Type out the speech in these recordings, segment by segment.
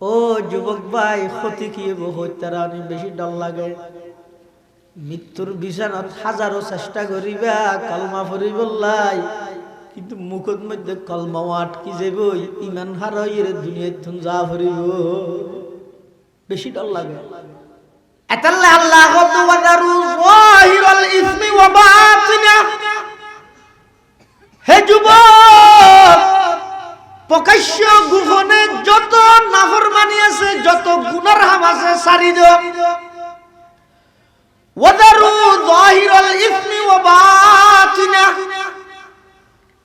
ও যুবক ভাই, ক্ষতি কি হইতারা বেশি ডর লাগে। মৃত্যুর বিছানাত হাজারো চেষ্টা করিবা কলমা পড়িবলাই, কিন্তু মুখের মধ্যে কলমাও আটকি যাব, ইমান হারাইয়ের দুনিয়ায় তুন যা পড়িব, বেশি ডর লাগে। এতাল্লাহ আল্লাহ ওয়াদারু যাহিরাল ইসমি ওয়া বাতিনা। হে যুবক, প্রকাশ্য গোপনে যত নাফরমানি আছে, যত গুনার হাম আছে সারি দাও। ওয়াদারু যাহিরাল ইসমি ওয়া বাতিনা,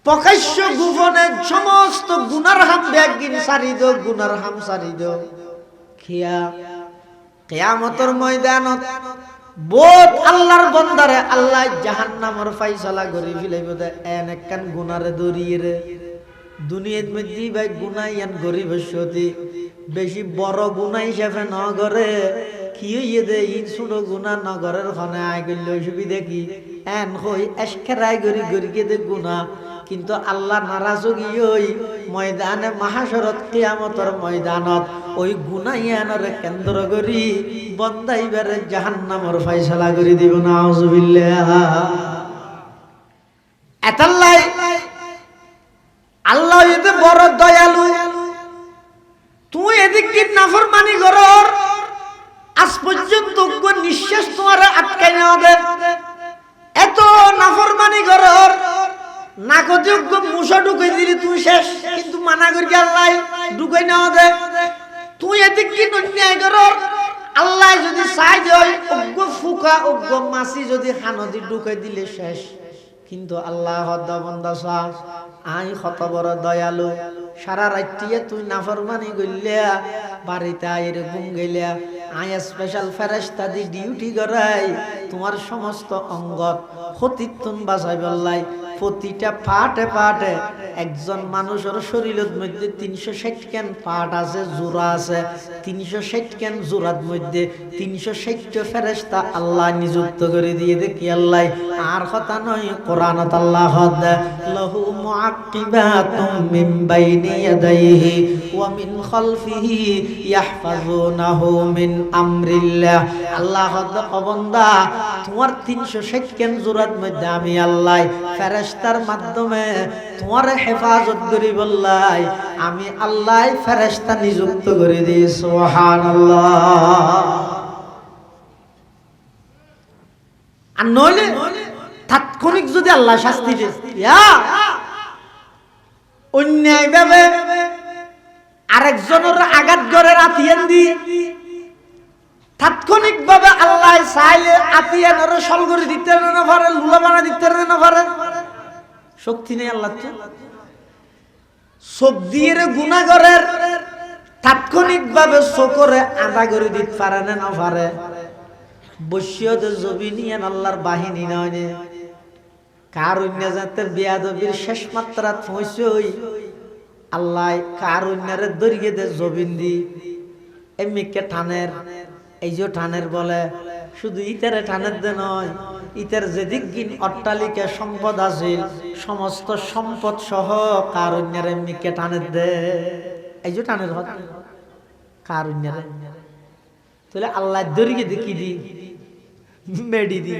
প্রকাশ্য গোপনে সমস্ত গুনার হাম ব্যাগিন সারি দাও, গুনার হাম সারি দাও। খিয়া কিয়ামতের ময়দানত বহুত আল্লাহর বান্দারে আল্লাহ জাহান্নামের ফয়সালা করি ফেলাইব দে। এন একখান গুনারে দরিয়ে দুনিয়ার মধ্যে ভাই গুনাইয়ান গরিব সতী বেশি বড় গুনা হিসাবে ন করে কি হইয়ে দে। ই ছোট গুনা নগরের খনে আয় করলে অসুবিধা কি? এন হই এসকেরাই গরি গরিকে দে গুনা, কিন্তু আল্লাহ নারাজ গিয়ে ময়দানে মাহাশরত কিয়ামতের ময়দানত ওই গুনাইয়ানরে কেন্দ্র করি বন্দাইবারে জাহান্নামের ফয়সালা করে দিব। নাউজুবিল্লাহ। এতাল্লাই আল্লাহ এতে বড় দয়ালু। তুই এদিক কি নাফরমানি করর, আজ পর্যন্ত নিঃশ্বাস তোমার আটকাই নেওয়া দে। এত নাফরমানি করর, নাকযোগ্য মুসা ঢুকাই দিলি তুই শেষ, কিন্তু মানা করি আল্লাহ ঢুকাই নেওয়া দে। তুই এদিক কি অন্যায় করর, আল্লাহ যদি চাই দেয় অজ্ঞ ফুকা অজ্ঞ মাছি যদি হানদি ঢুকাই দিলে শেষ, কিন্তু আল্লাহ বান্দা সা আই কত বড় দয়ালু। সারা রাত্রিয়ে তুই নাফরমানি গইলিয়া বাড়িতে আয়ের ঘুম গেলিয়া আয় স্পেশাল ফেরেশতা দি ডিউটি করাই তোমার সমস্ত অঙ্গত ক্ষতিত্বন বাঁচাই বললাই। প্রতিটা পাটে পাটে একজন মানুষের শরীরের মধ্যে 360 কেন পাট আছে, জোড়া আছে। 360 কেন জোড়ার মধ্যে 360 ফেরেশতা আল্লাহ নিযুক্ত করে দিয়ে দেখি আল্লাহ আর কথা নয়। কোরআনত আল্লাহ লাহু মুআক্কিবাতুম মিন বাইনি ইয়াদাইহি ওয়া মিন খালফিহি ইয়াহফাজুনাহু মিন আমরিল্লাহ। আল্লাহ বান্দা তোমার 360 কেন জোড়ার মধ্যে আমি আল্লাহ ফেরেশতার মাধ্যমে তোমার হেফাজত করি বললাই। আমি আল্লাহ ফেরেশতা নিযুক্ত করে দিই। সুবহানাল্লাহ। আর নইলে তাৎক্ষণিক যদি আল্লাহ শাস্তি দেয়, অন্যায় ভাবে আরেকজনের আঘাত করে আতিয়ান দি, তাৎক্ষণিক ভাবে আল্লাহ চাইলে আতিয়ানের সল করে দিতে না পারে, লুলা বানা দিতে না পারে, শক্তি নেই আল্লাহ। তো চোখ দিয়ে গুনাহগারের তাৎক্ষণিক ভাবে চোখরে আদা করে দিতে পারে না পারে। বসিয়তে জবিনিয়ান আল্লাহর বাহিনী নয়, কারুণ্য জাতের বেয়াদবির শেষ মাত্রা পৌঁছই আল্লাহ কারুণ্যের দরিয়ে দে জবিন দি এমনিকে টানের। এই যে টানের বলে শুধু ইতারে টানের দে নয়, ইতার যেদিক গিন অট্টালিকা সম্পদ আছে সমস্ত সম্পদ সহ কারুণ্যের এমনিকে টানের দে। এই যে টানের হক কারুণ্যের, তাহলে আল্লাহ দরিয়ে দি কি দি মেডি দি।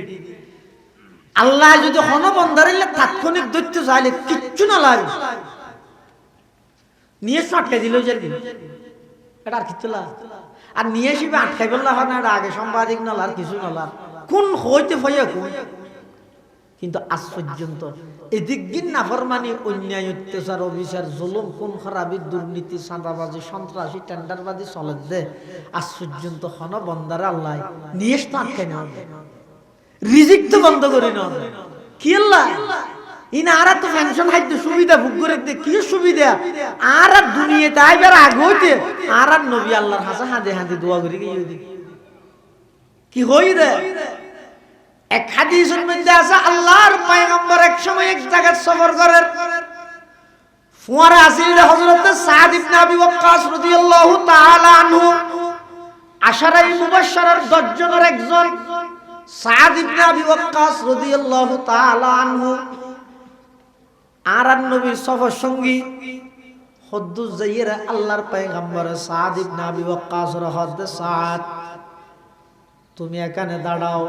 আল্লাহ যদি হন বন্দারিলে তাৎক্ষণিক দৈত্য চাইলে কিচ্ছু না লাগে, নিয়ে আটকাই দিল যে এটা আর কিচ্ছু লাগে। আর নিয়ে শিবে আটকাই বললা হয় না, এটা আগে সাংবাদিক নলার কিছু নলার কোন হইতে ফইয়া কোন। কিন্তু আজ পর্যন্ত এদিক দিন নাফরমানি, অন্যায়, অত্যাচার, অবিচার, জুলুম, খুন খারাপি, দুর্নীতি, চাঁদাবাজি, সন্ত্রাসী, টেন্ডারবাজি চলে দে। আজ পর্যন্ত হন বন্দারা আল্লাহ নিয়ে আটকাই নেওয়া, রিজিক তো বন্ধ করে নেওয়া কি আল্লাহ ইনা আর তো পেনশন খাইতে সুবিধা ভোগ করে দে। কি সুবিধা আর দুনিয়াতে আইবার আগে হইতে আর নবী আল্লাহর হাসা হাঁদে হাঁদে দোয়া করে গিয়ে দি কি হই রে। এক হাদিসের মধ্যে আছে আল্লাহর পয়গম্বর এক সময় এক জায়গায় সফর করেন, ফুয়ারা আসিল হযরত সাদ ইবনে আবি ওয়াক্কাস রাদিয়াল্লাহু তাআলা আনহু, আশারায়ে মুবাশশারার 10 জনের একজন সাদ ইবনে আবি ওয়াক্কাস রাদিয়াল্লাহু তাআলা আনহু আর নবীর সফর সঙ্গী হদ্দুস যাইরা আল্লাহর পয়গম্বর সাদ ইবনে আবি ওয়াক্কাস রাহতে সাদ তুমি এখানে দাঁড়াও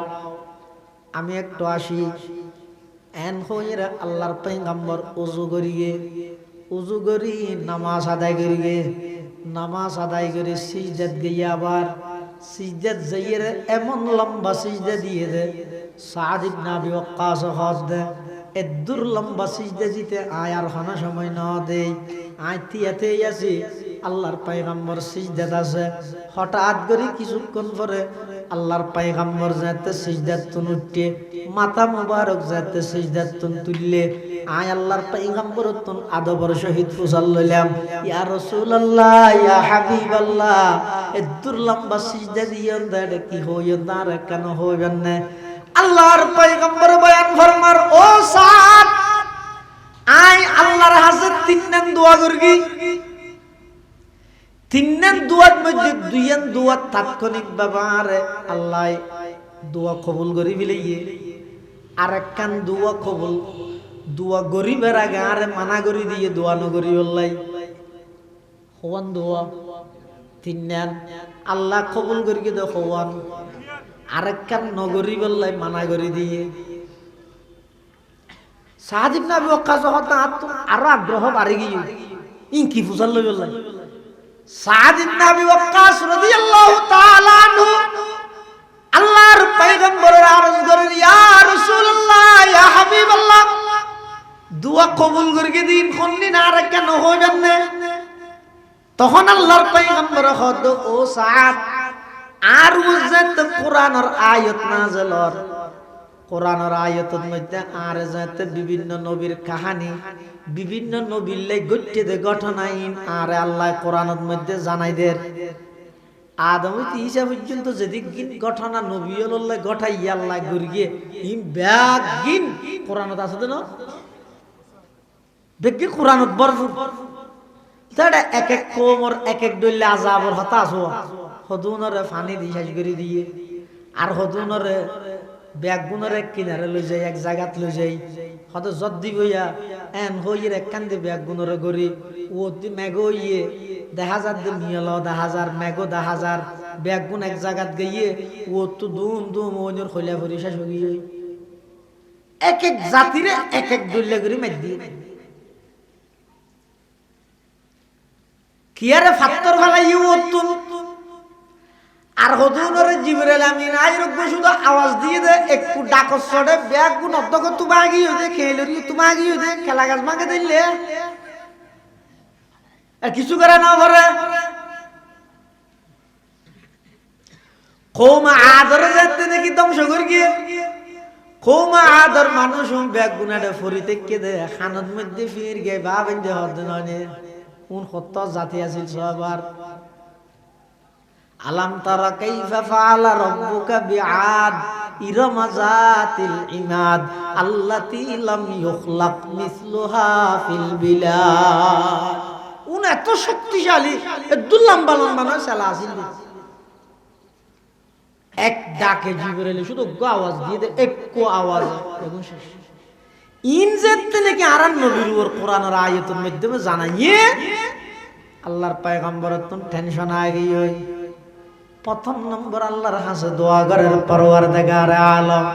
আমি একটু আসি এন হইরা আল্লাহর পয়গম্বর ওযু করি নামাজ আদায় করিগে নামাজ আদায় করে সিজদাত গিয়ে আবার সিজদাত যাইরা এমন লম্বা সিজদা দিয়ে দে সাদ ইবনে আবি ওয়াক্কাস হদ্দে এদুর লম্বা সিজদা দিতে আর হনা সময় না দেই আইতিয়াতে আসি আল্লাহর পয়গম্বর সিজদাত আছে হঠাৎ করে কিছুক্ষণ পরে আল্লাহর পয়গম্বর যাতে সিজদাত উঠে মাথা মুবারক যাতে সিজদাত তুললে আয় আল্লাহর পয়গম্বর তুন আদবর সহিত ফুসাল লইলাম ইয়া রাসূলুল্লাহ ইয়া হাবিবাল্লাহ এদুর লম্বা সিজদা দিয়ন দাঁড়ে কি হইন দাঁড়ে কেন হইবেন না আল্লাহর পয়গম্বর বয়ান ফরমার ও সাদ আই আল্লাহর হাতে তিনন দোয়া করগি তিনন দোয়ার মধ্যে দুইন দোয়া তাৎক্ষণিক ব্যবহারে আল্লাহ দোয়া কবুল করি বিলিয়ে আরেকখান দোয়া কবুল দোয়া গরিবের আগে আরে মানা করি দিয়ে দোয়া নগরি বললাই হওয়ান দোয়া তিনন আল্লাহ কবুল করি দে হওয়ান আরেকখান নগরী বললাই মানা করে দিয়ে সাদ ইবনে আবি ওয়াক্কাস আরো আগ্রহ বাড়ি গিয়ে ইনকি ফুসাল লই বললাই সাদ ইবনে আবি ওয়াক্কাস রাদিয়াল্লাহু তাআলা আনহু আল্লাহর পয়গম্বরের আরজ করেন ইয়া রাসূলুল্লাহ ইয়া হাবিবাল্লাহ দোয়া কবুল করে দিন কোনদিন আর কেন হইবেন না তখন আল্লাহর পয়গম্বর হদ ও সাদ আর উজত কোরআনের আয়াত নাযিলর কোরআনের আয়াতের মধ্যে আর যাতে বিভিন্ন নবীর কাহিনী বিভিন্ন নবীর লাই গঠিত ঘটনাইন আর আল্লাহ কোরআনের মধ্যে জানাই দের আদম হইতে ঈসা পর্যন্ত যেদিক ঘটনা নবী আল্লাহ ঘটাই আল্লাহ গরিয়ে ইম ব্যাগিন কোরআনত আছে না দেখি কোরআনত ভরপুর তাড়া এক এক কোমর এক এক দইলে আযাবর হতাশ হওয়া হদুনরে পানি দিয়ে শেষ করে দিয়ে আর হদুনরে ব্যাগগুনরে কিনারে লই যাই এক জায়গাত লই যাই হদ জদ দিবইয়া এন হইর এক কান্দে ব্যাগগুনরে গরি ও দি মেঘো ইয়ে 10,000 দিন নিয়ল 10,000 মেঘো 10,000 ব্যাগগুন এক জায়গাত গইয়ে ও তো দুম দুম ওনর খইলা ভরি শেষ হই গই এক এক জাতিরে এক এক দইলে করে মেদ দি কিয়ারে ফাত্তর ফলাই ও তো আর হদুনরে জিবরাইল আমিন আইরক শুধু আওয়াজ দিয়ে দে একটু ডাকর ছড়ে ব্যাগ গুণ অধ্যক্ষ তুমি আগিয়ে দে খেলরি তুমি আগিয়ে দে খেলা গাছ মাকে দিলে আর কিছু করে না ভরে কৌমা আদর যাতে দেখি ধ্বংস করি গিয়ে কৌমা আদর মানুষ ব্যাগ গুণাটা ফরিতে কে দে খানত মধ্যে ফির গে ভাবেন যে হদ নয় কোন কত জাতি আছিল সবার আলাম তারা কাইফা ফাআলা রাব্বুকা বিআদ ইরম যাতিল ইমাদ আল্লাতী লাম ইখলাক মিসলুহা ফিল বিলাদ উনি এত শক্তিশালী এত লম্বা লম্বা নয় সালা আছিল এক ডাকে জিবরাইল শুধু আওয়াজ দিয়ে দে একটু আওয়াজ এবং শেষ ইনজেতে নাকি আরান নবীর উপর কোরআনের আয়াতের মাধ্যমে জানাইয়ে আল্লাহর পয়গম্বরের তো টেনশন আগে হই প্রথম নম্বর আল্লাহর কাছে দোয়া করার পরওয়ারদিগার আলম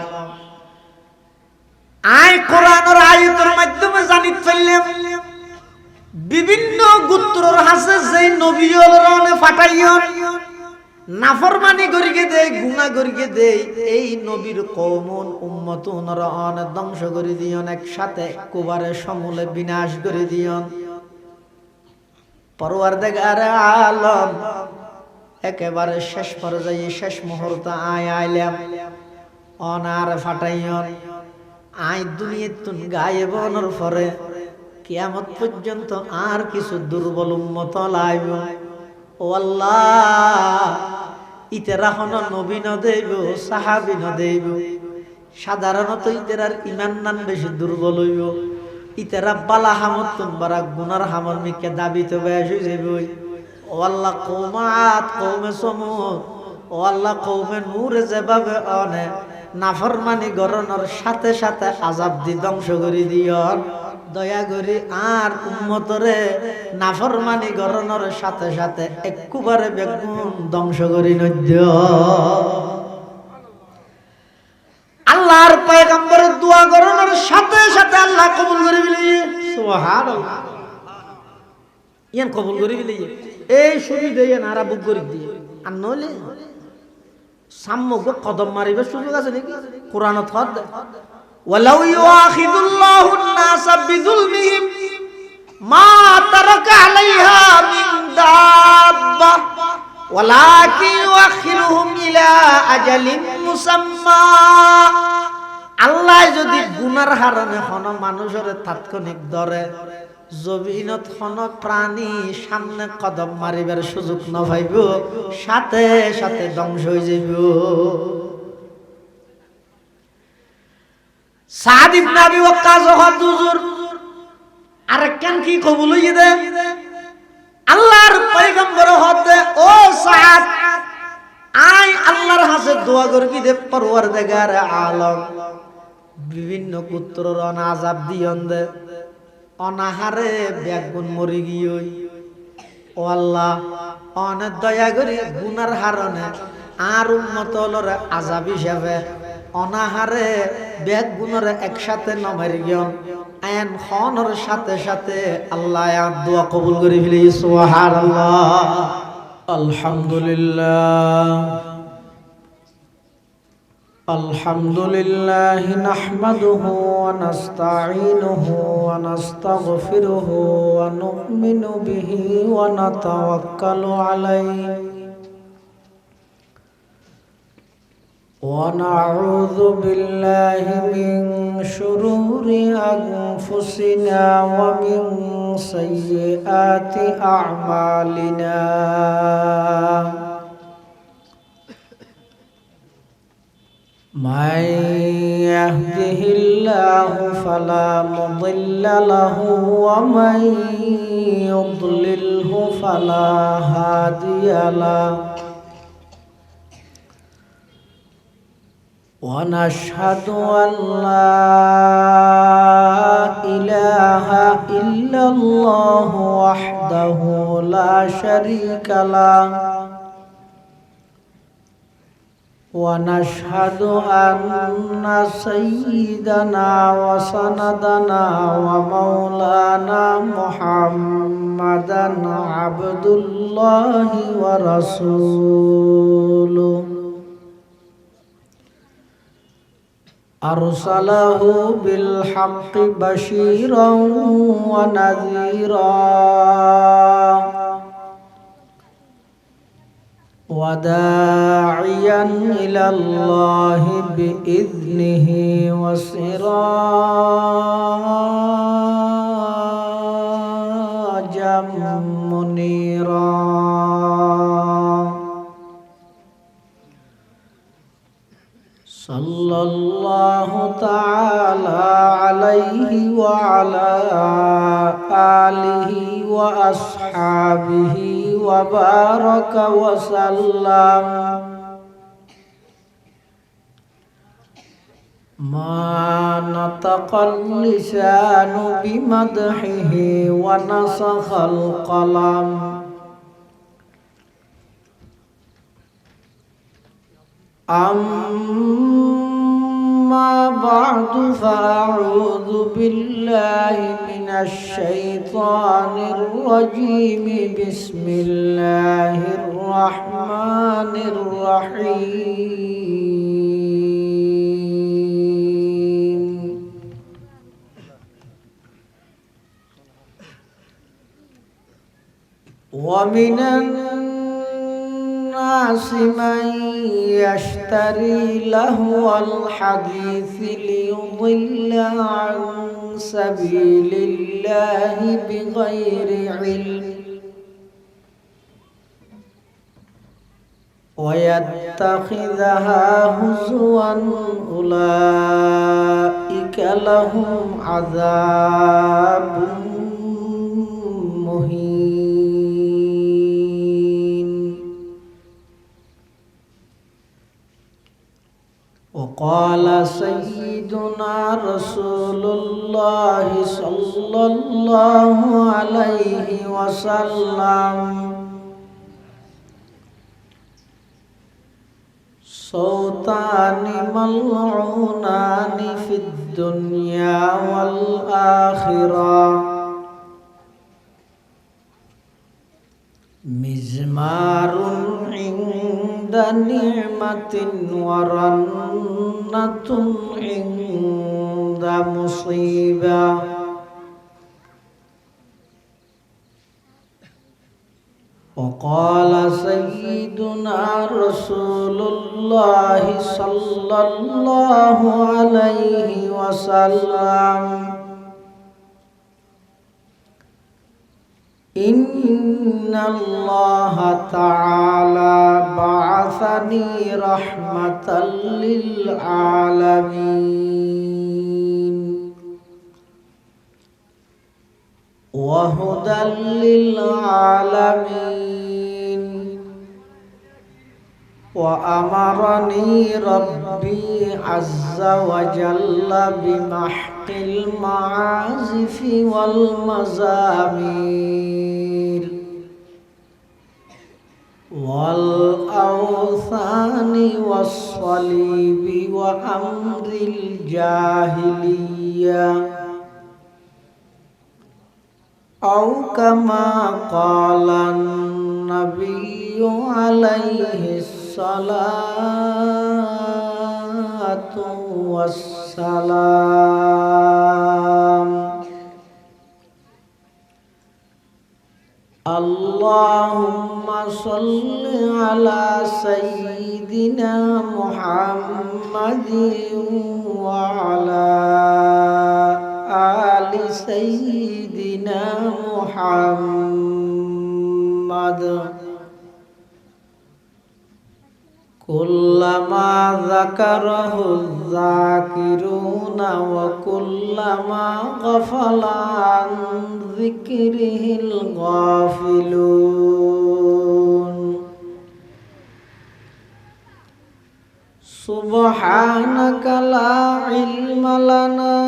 আয় কোরআনের আয়াতের মাধ্যমে জানিত ফেললাম বিভিন্ন গোত্রর কাছে যেই নবী অলরনে ফাটাইয়ন নাফরমানি করিকে দেয় গুনাহ করিকে দেয় এই নবীর কওমন উম্মতুনর অন ধ্বংস করে দিয়ন একসাথে কুবারে সমূলে বিনাশ করে দিয়ন পরওয়ারদিগার আলম একেবারে শেষ পর্যায়ে শেষ মুহূর্ত আইলাম অনার ফাটাইয়ন আই দুনিয়াতুন গায়েব হওয়ার পরে কিয়ামত পর্যন্ত আর কিছু দুর্বল উম্মত লাইব ও আল্লাহ ইতেরা হন নবী ন দেব সাহাবী ন দেব সাধারণত ইতেরার ঈমান নান বেশি দুর্বল হইব ইতেরা বালা হামত তুমবারা গুনার হামর মিকে দাবিত বেশ হই যাবই ও আল্লাহ কওমাত কওমে সমুদ ও আল্লাহ কওমে নূর যেভাবে অনে নাফরমানি গরনের সাথে সাথে আযাব দি ধ্বংস করে দিয়ন দয়া করি আর উম্মতরে নাফরমানি গরনের সাথে সাথে একবারে বেগুন ধ্বংস করি নদ্য। আল্লাহর পয়গম্বরের দোয়া গরনের সাথে সাথে আল্লাহ কবুল করে বিলি। সুবহানাল্লাহ। ইয়ান কবুল করে বিলি। এই শুনি দেয় না আর বুক করে দিয়ে আর নইলে সাম্যক কদম মারিবার সুযোগ আছে নাকি? কোরআনত হদ ওয়ালাউ ইউআখিযুল্লাহু আন-নাসা বিযুলমিহিম মা তারাকা আলাইহা মিন দাব্বা ওয়ালাকিন ইউআখিরুহুম ইলা আজালিন মুসাম্মা। আল্লাহ যদি গুনার হারণে হন মানুষের তাৎক্ষণিক ধরে জমিনত হন প্রাণী সামনে কদম মারিবার সুযোগ না পাইব, সাথে সাথে ধ্বংস হয়ে যাইব। সাদ ইবনে আবি ওয়াক্কাস হুজুর আরেকখান কি কবুল হইয়ে দে আল্লাহর পয়গম্বর হতে, ও সাদ আই আল্লাহর কাছে দোয়া করবি দে পরওয়ারদিগার আলম বিভিন্ন পুত্রর আযাব দিয়ন দে অনাহারে বেগুন মরি গিয়ে। ও আল্লাহ অনেক দয়া করি গুনার হারণে আর উম্মত হলরে আযাব হিসাবে অনাহারে বেগুনের একসাথে নমারি গিয়ন আইন খনর সাথে সাথে আল্লাহ দোয়া কবুল করে ফেলি। সুবহানাল্লাহ। আলহামদুলিল্লাহ আলহামদুলিল্লাহ নাহমাদুহু ওয়া নাস্তাঈনুহু ওয়া নাস্তাগফিরুহু ওয়া নু'মিনু বিহি ওয়া নাতাওয়াক্কালু আলাইহি ওয়া নাউযু বিল্লাহি মিন শুরুরি আনফুসিনা ওয়া মিন সাইয়্যাতি আ'মালিনা। من يهده الله فلا مضل له ومن يضلله فلا هادي له ونشهد أن لا إله إلا الله وحده لا شريك له ونشهد أن سيدنا وسندنا ومولانا محمدا عبد الله ورسوله أرسله بالحق بشيرا ونذيرا وداعيا إلى الله بإذنه وسراجا منيرا. صلى الله تعالى عليه وعلى آله وأصحابه وبارك وسلم ما نطق اللسان بمدحه ونسخ القلم. أما بعد فأعوذ بالله من الشيطان الرجيم. بسم الله الرحمن الرحيم. ومن الناس من يشتري لهو الحديث ليضل عن سبيل الله بغير علم ويتخذها هزوا أولئك لهم عذاب مهين. وقال سيدنا سيدنا رسول الله صلى الله عليه وسلم صوتان ملعونان في الدنيا والآخرة مزمار عند نعمة ورنة عند مصيبة وقال سيدنا رسول الله صلى الله عليه وسلم إن الله تعالى بعثني رحمة للعالمين وهدى للعالمين وأمرني ربي عز وجل بمحق المعازف والمزامير والأوثان والصليب وأمر الجاهلية أو كما قال النبي عليه الصلاة والسلام اللهم صل على سيدنا محمد وعلى آل سيدنا محمد كلما ذكره الذاكرون وكلما غفل عن ذكره الغافلون سبحانك لا علم لنا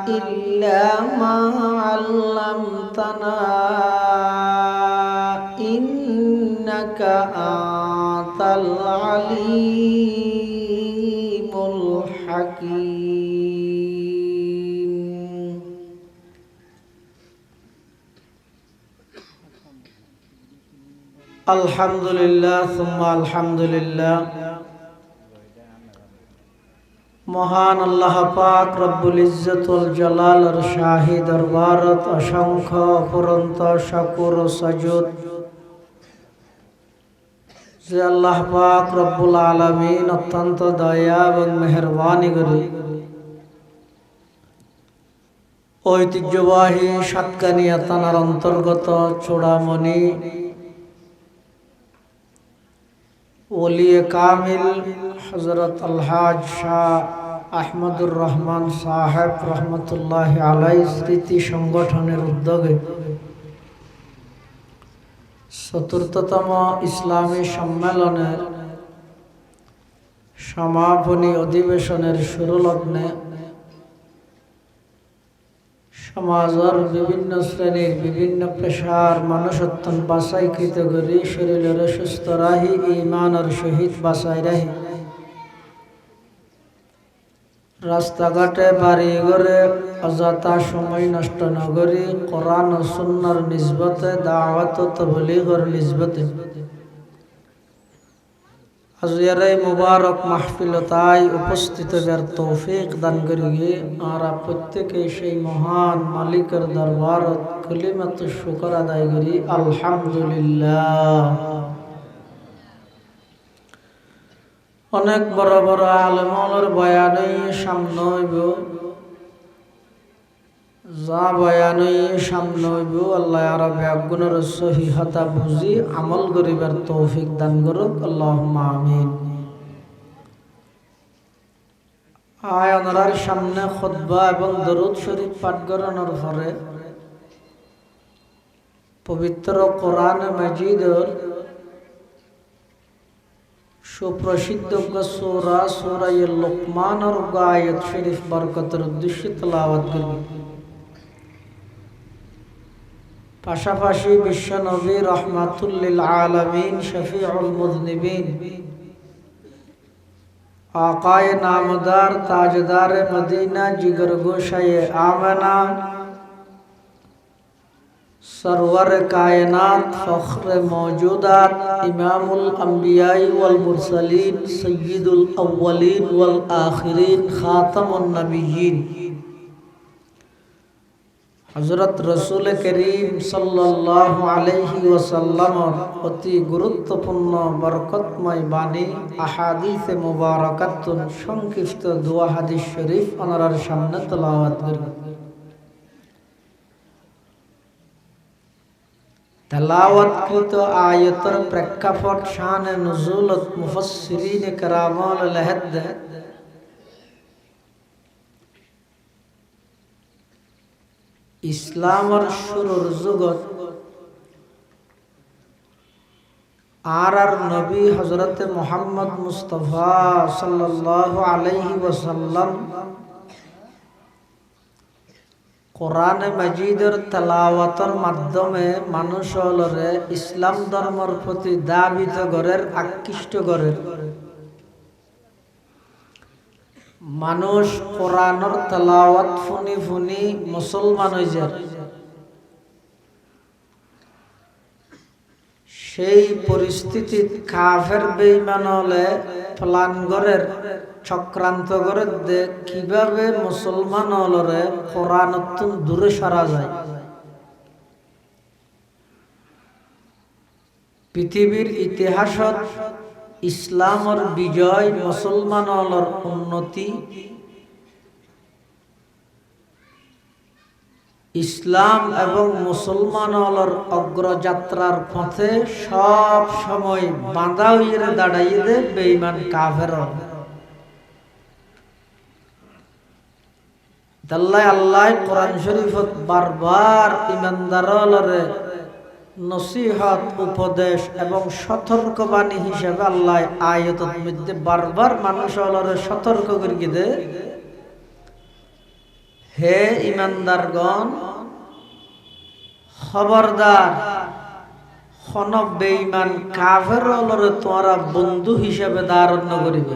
إلا ما علمتنا إنك أنت العليم الحكيم الحمد لله ثم الحمد لله মহান আল্লাহ পাক রব্বুল ইজ্জত ওয়াল জালালের শাহী দরবারত অসংখ্য অপরন্ত শুকর ও সাজুদ যে আল্লাহ পাক রব্বুল আলামিন অত্যন্ত দয়া এবং মেহেরবানি করে ঐতিহ্যবাহী সাতকানিয়া থানার অন্তর্গত চূড়ামণি ওলিয়ে কামিল হযরত আলহাজ শাহ আহমদুর রহমান সাহেব রহমতুল্লাহ আলাইহি স্মৃতি সংগঠনের উদ্যোগে চতুর্থতম ইসলামী সম্মেলনের সমাপনী অধিবেশনের শুরু লগ্নে সমাজের বিভিন্ন শ্রেণীর বিভিন্ন পেশার মানুষত্বন বাছাইকৃত করি শরীরের সুস্থ রাহি ঈমানের সহিত বাছাই রাহি রাস্তাঘাটে বাড়ি ঘরে অযথা সময় নষ্ট না করি কোরআন ও সুন্নাহর নিসবতে দাওয়াত ও তাবলীগের নিসবতে আজকের এই মুবারক মাহফিলতায় উপস্থিত হওয়ার তৌফিক দান করিয়ে আর প্রত্যেকে সেই মহান মালিকের দরবারত কালিমাতু শুকর আদায় করি আলহামদুলিল্লাহ। অনেক বড় বড় আলেমের বয়ানে সামনে হইব, যা বয়ানে সামনে হইব আল্লাহ আর ব্যাগুণের সহিহতা বুঝি আমল করিবার তৌফিক দান করুক আল্লাহুম্মা আমিন। আয়ানার সামনে খুতবা এবং দরুদ শরীফ পাঠ করানোর পরে পবিত্র কোরআন মাজিদের সুপ্রসিদ্ধ সূরা সূরা লুকমানের আয়াত শরীফ বরকতের উদ্দেশ্যে তেলাওয়াত করব। পাশাপাশি বিশ্বনবী রাহমাতুল লিল আলামিন শফিউল মুযনিবিন আকায়ে নামদার তাজদার মদিনা জিগর গোশায়ে आमना सरवर कायनात फख्र मौजूदात इमामुल अंबियाई वल मुरसलीन सय्यिदुल अव्वलीन वल आखिरीन खातमुन नबिय्यीन हजरत रसूल करीम सल्लल्लाहु अलैहि वसल्लम अति गुरुत्वपूर्ण बरकतमय बानी अहादीस मुबारकातुन संक्षिप्त दुआ हादिस शरीफ अनरार सामने तेलावत करब। तेलावतकृत आयतर प्रेक्षापट शान नुज़ूलत मुफस्सिरीन करामल लहद इस्लामर शुरूर जुगत आर नबी हजरत मुहम्मद मुस्तफा सल्लल्लाहु अलैहि वसल्लम कुरान मजीदर तेलावतर माध्यमे मानुषलरे इस्लाम धर्मर प्रति दाबित गरेर आकृष्ट गरेर मानुष कुरानर तेलावत फुनी फुनी मुसलमान हয়ে যায়। সেই পরিস্থিতিত কাফের বেঈমান হলে প্ল্যান করের চক্রান্ত করে দে কিভাবে মুসলমান হলরে কোরআনতন দূরে সরা যায়। পৃথিবীর ইতিহাসত ইসলামর বিজয় মুসলমান হলর উন্নতি ইসলাম এবং মুসলমান হলর অগ্রযাত্রার পথে সব সময় বাঁধা হয়ে দাঁড়াইয়ে দে বেঈমান কাফের। তাল্লাই আল্লাহ কোরআন শরীফত বারবার ইমানদারলরে নসিহত উপদেশ এবং সতর্কবাণী হিসেবে আল্লাহ আয়াতের মধ্যে বারবার মানুষলরে সতর্ক করে দে, হে ইমানদারগণ খবরদার কোন বেঈমান কাফেরলরে তোমরা বন্ধু হিসেবে ধারণ করিবে।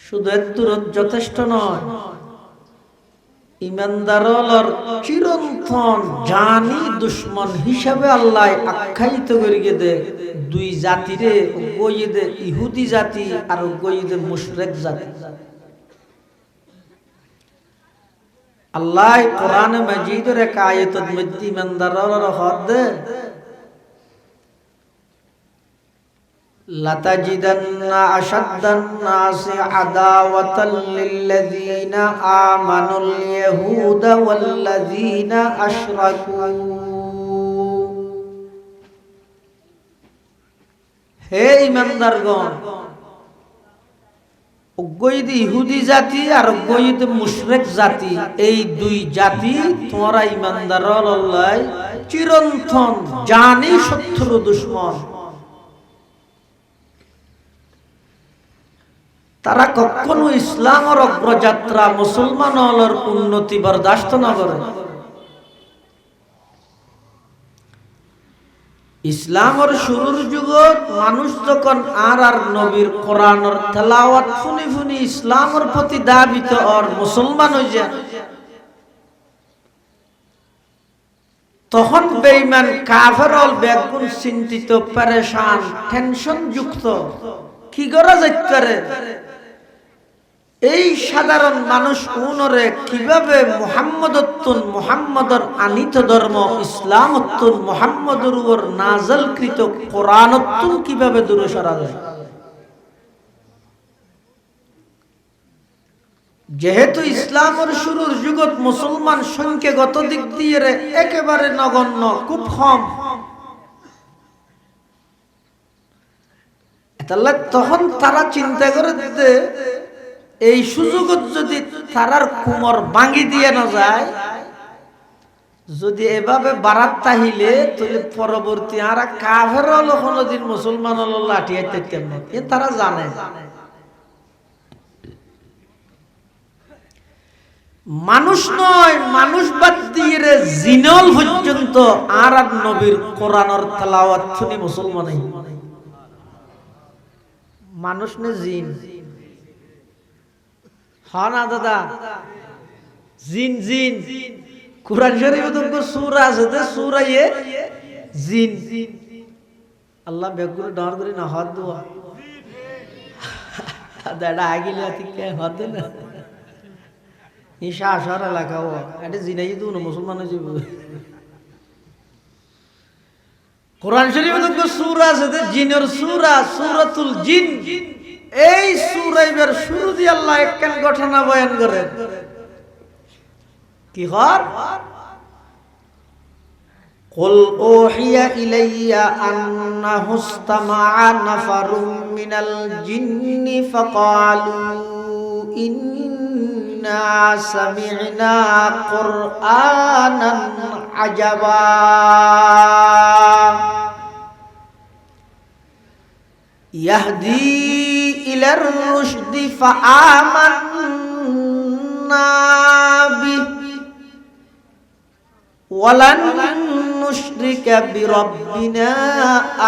শুধু এতদূর যথেষ্ট নয়, ইমানদারলর চিরন্তন জানি দুশ্মন হিসাবে আল্লাহ আখ্যায়িত করিয়ে দে দুই জাতিরে, গইয়ে দে ইহুদি জাতি আর গইয়ে দে মুশরিক জাতি। আল্লাহ কোরআনে মাজিদের এক আয়াতের মধ্যে ইমানদারলর হদ দে লাতাজিদান্না আশাদ্দান নাসি আদাওয়াতাল লিল্লাযীনা আমানুল ইয়াহুদা ওয়াল্লাযীনা আশরাকু। হে ঈমানদারগণ, অজ্ঞইদ ইহুদি জাতি আর অজ্ঞইদ মুশরিক জাতি, এই দুই জাতি তোমরা ঈমানদারলর চিরন্তন জানি শত্রু দুশমন। তারা কখনো ইসলামের অগ্রযাত্রা মুসলমান হলর উন্নতি বরদাস্ত না করে। ইসলামের শুরুর যুগত মানুষ যখন আর নবীর কোরআনের তেলাওয়াত শুনি শুনি ইসলামের প্রতি দাবিত আর মুসলমান হয়ে যায়, তখন বেঈমান কাফের হল বেগুন চিন্তিত, পেরেশান, টেনশন যুক্ত। কি করা যেতে পারে? এই সাধারণ মানুষ উনরে কিভাবে মুহাম্মদর আনিত ধর্ম ইসলামত্তুন মুহাম্মদর উপর নাযিলকৃত কোরআনত্তুন কিভাবে দূরে সরা যায়। যেহেতু ইসলামের শুরুর যুগত মুসলমান সংখ্যাগত দিক দিয়ে একেবারে নগণ্য, খুব কম, তাহলে তখন তারা চিন্তা করে দিতে এই সুযোগত যদি তারার কুমর ভাঙি দিয়ে না যায়, যদি এভাবে বারাত তাহিলে তাহলে পরবর্তী আর কাফের হলো কোনদিন মুসলমান হলো লাঠি আইতে না, কিন্তু তারা জানে মানুষ নয়, মানুষ বাদ দিয়ে জিনল পর্যন্ত আর নবীর কোরআনের তেলাওয়াত শুনি মুসলমানই। মানুষ নে জিন, হ্যাঁ না দাদা, জিন জিন কুরআন শরীফে তো সূরা আছে, তে সূরা জিন। আল্লাহ বেগুলো ডর করে না হাত দোয়া দাদা আগিলে থেকে হাত দে না ঈশা আশার এলাকা ও এটা জিনাই তো না মুসলমান হয়ে যাবে। কোরআন শরীফে তো সূরা আছে, তে জিনের সূরা, সূরাতুল জিন। এই সূরাইবের শুরু দিয়ে আল্লাহ একখান ঘটনা বয়ান করেন। কি হর কুল ওহিয়া ইলাইয়া আন্নাহু ইসতামাআ নাফারুম মিনাল জিন্নি ফাকালু ইন্না সামি'না কুরআনান আজাবা ইয়াহদি ইলার রুশদি ফাআমান্না বিহি ওয়ালান নুশরিকা বিরাব্বিনা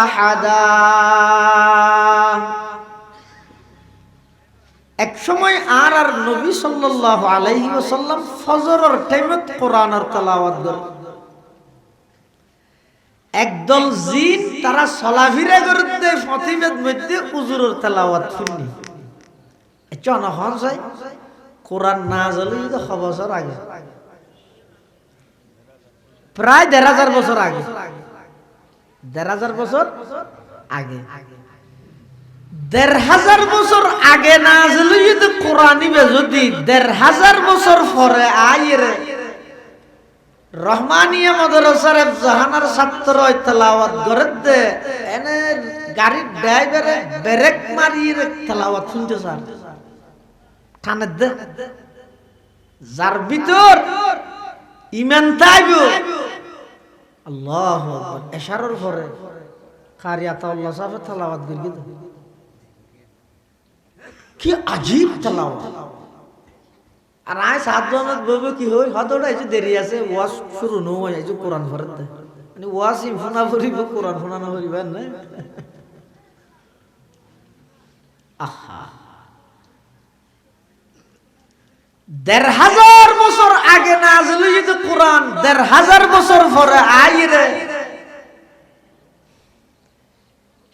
আহাদা। এক সময় আর নবী সাল্লাল্লাহু আলাইহি ওয়াসাল্লাম ফজরের টাইমে কোরআনের তেলাওয়াত করে। একদল জিন তারা চলাফেরা করতে ফতিবের মধ্যে হুজুরের তেলাওয়াত শুনি। এচনা হন যায় কোরআন নাযিল হইতে বছর আগে, প্রায় ১,৫০০ বছর আগে, ১,৫০০ বছর আগে, ১,৫০০ বছর আগে নাযিল হইতে কোরআনই যদি ১,৫০০ বছর পরে আইরে রহমানিয়া মাদ্রাসার জাহানার ছাত্র তেলাওয়াত করে দে, এনে গাড়ির ড্রাইভারে ব্রেক মারিয়ে তেলাওয়াত শুনতে চান কানে দে, যার ভিতর ইমান তাইব আল্লাহু আকবার এশারার পরে কারিয়াত আল্লাহ সাফে তেলাওয়াত করি। কি আজীব তেলাওয়াত। আর আয় সাতজনের বলবো কি হই হতটা এই যে দেরি আছে, ওয়াজ শুরু নয়, এই যে কোরআন ফরত দে মানে ওয়াজ ইমফুনা করিব কোরআন ফোনা না করিবেন না। আহা ১,৫০০ বছর আগে নাযিল হইছে কোরআন, ১,৫০০ বছর পরে আইরে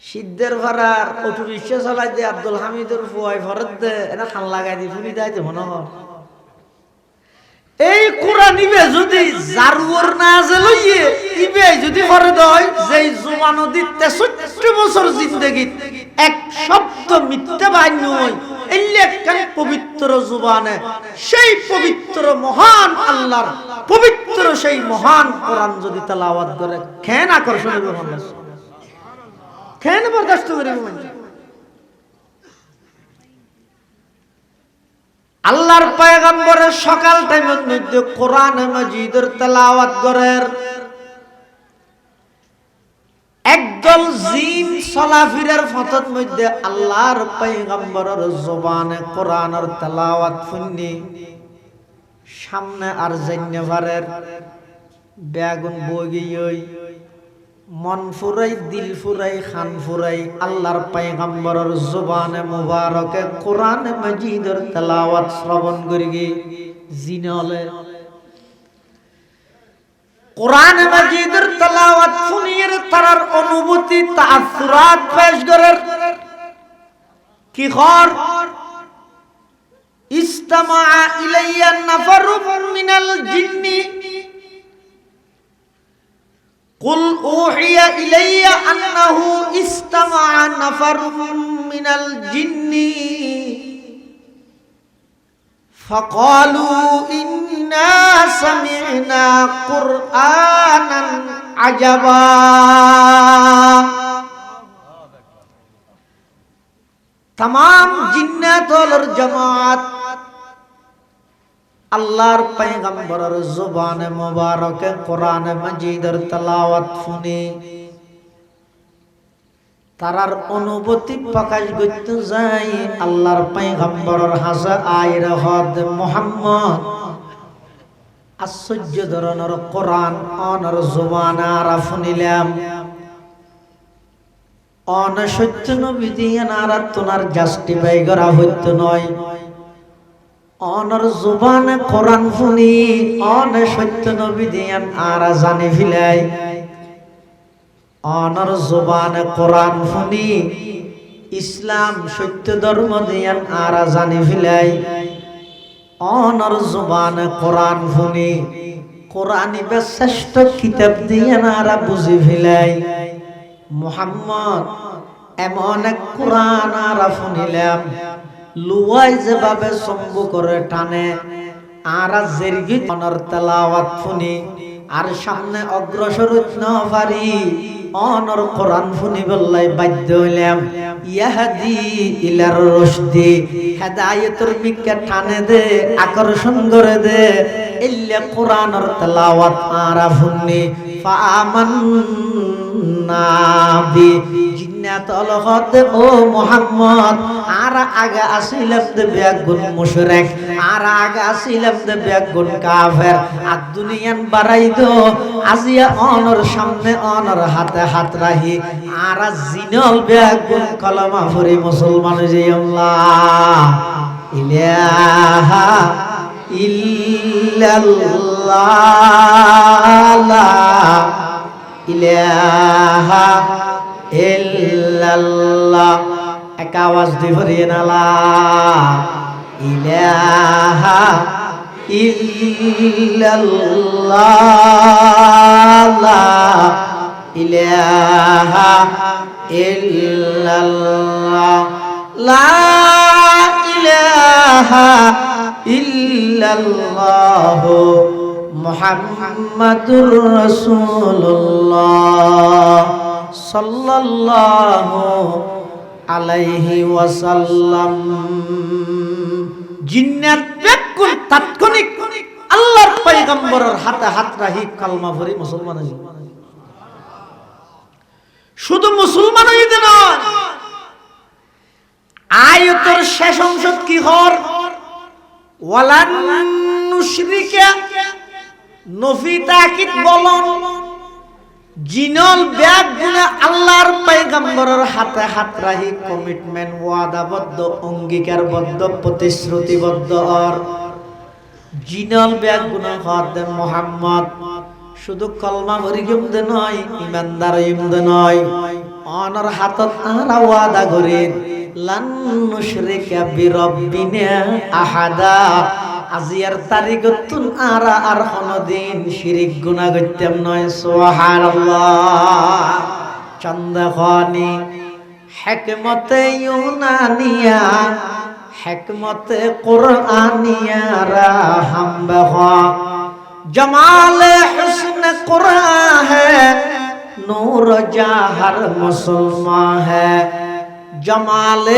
সিদ্ধের ভাড়ার অটো রিক্সা চালাই দে আব্দুল হামিদের ফুয়াই ফরত দে এটা খান লাগাই দি ফুনি দেয় মনে হয়। এই কোরআন ইবে যদি জারুর নাযিল হইয়ে ইবে যদি ফরত হয় যে জুমা নদীর ৬৩ বছর জিন্দেগি এক শব্দ মিথ্যা বাণী নয়, একখান পবিত্র জুবানে সেই পবিত্র মহান আল্লাহর পবিত্র সেই মহান কোরআন যদি তেলাওয়াত করে কেন আকর্ষণ হবে মানুষ, কেন বরদাস্ত করিবে মানুষ। আল্লাহর পয়গম্বরের সকাল টাইমের মধ্যে কোরআন মাজিদের তেলাওয়াত করেন। একদল জিন চলাফিরার পথের মধ্যে আল্লাহর পয়গম্বরের জবানে কোরআনের তেলাওয়াত শুনি সামনে আর জান্নে পারের বেগুন বগিয়ই মন ফুরাই দিল ফুরাই খান ফুরাই আল্লাহর পয়গম্বরের জবানে মুবারকে কোরআন মাজিদের তেলাওয়াত শ্রবণ করি জিনলে কোরআন মাজিদের তেলাওয়াত শুনিয়ে তার অনুভূতি তাআসসুরাত পেশ করেন। কি খর ইসতামা ইলাইয়া নাফারুম মিনাল জিন্নি কুল উহিয়া ইলাইয়া আন্নাহু ইসতামা নাফারুম মিনাল জিন্নি ফাকালু ইন্না সামি'না কুরআনান আজাবা। तमाम जिन्नात और जमात আল্লাহর পয়গম্বরের জবানে মুবারকে কোরআন মাজিদের তেলাওয়াত শুনি তারার অনুভূতি প্রকাশ করতে যাই আল্লাহর পয়গম্বরের হাজা আয়ের হদ মুহাম্মদ আশ্চর্য ধরনের কোরআন অনর জবানে আরা শুনিলাম অন সত্য নবী দিয়ে নারা তোনার জাস্টিফাই করা হইতো নয় অনর জবানে কোরআন শুনি অন সত্য নবী দিয়ে আরা জানি ফিলাই অনর জবানে কোরআন শুনি ইসলাম সত্য ধর্ম দিয়ে আরা জানি ফিলাই অনর জবানে কোরআন শুনি কোরআনই শ্রেষ্ঠ কিতাব দিয়ে আরা বুঝি ফিলাই মুহাম্মদ এমন এক কোরআন আরা শুনিলাম লুয়াই যেভাবে সম্ভু করে টানে আরা জেরগি অনর তেলাওয়াত শুনি আর সামনে অগ্রসর না পারি অনর কোরআন শুনি বললাই বাধ্য হইলাম ইয়াহদি ইলার রশদি হেদায়েতের মিকে টানে দে আকর্ষণ করে দে ইল্লা কোরআনের তেলাওয়াত আরা শুনি ফাআমান্না বি জিন্নাত অলহত ও মুহাম্মদ আর আগে আসিলাম দে বেগুন মুশরিক আর আগে আসিলাম দে বেগুন কাফের আর দুনিয়ান বাড়াই দো আজিয়া অনর সামনে অনর হাতে হাত রাহি আর জিনল বেগুন কলমা পড়ি মুসলমান যে আল্লাহ ইলাহা ইল্লাল্লাহ ইলাহা ইল্লাল্লাহ এক আওয়াজ দিয়ে ভরিয়ে নালা ইলাহা ইল্লাল্লাহ ইলাহা ইল্লাল্লাহ লা ইলাহা ইল্লাল্লাহ মুহাম্মাদুর রাসূলুল্লাহ সাল্লাল্লাহু আলাইহি ওয়াসাল্লাম জিন্নাত বেকুল তাৎক্ষণিক আল্লাহর পয়গম্বরের হাতে হাত রাখি কালমা পড়ি মুসলমান হই শুধু মুসলমান হইতে নয় আয়াতের শেষ অংশ কি হর ওয়ালান নুশরিকা নফি তাকিদ বলন জিনল ব্যাগ গুনা আল্লাহর পয়গম্বরের হাতে হাত রাখি কমিটমেন্ট ওয়াদাবদ্ধ অঙ্গীকারবদ্ধ প্রতিশ্রুতিবদ্ধ আর জিনল ব্যাগ গুনা হদ মুহাম্মদ শুধু কলমা ভরি গমদে নয় ইমানদার ইমদে নয় অনর হাতত আরা ওয়াদা করে লান নুশরিকা বিরাব্বিনা আহাদা আজিয়ার তারিখতুন আরা আর কোনদিন শিরিক গুনাহ করতাম নয় সুবহানাল্লাহ চন্দ্রখানি হিকমতে ইউনানিয়া হিকমতে কুরআনিয়া রাহম বখা जमाल हुस्न कुरान है नूर जहर मुसलमान है जमाल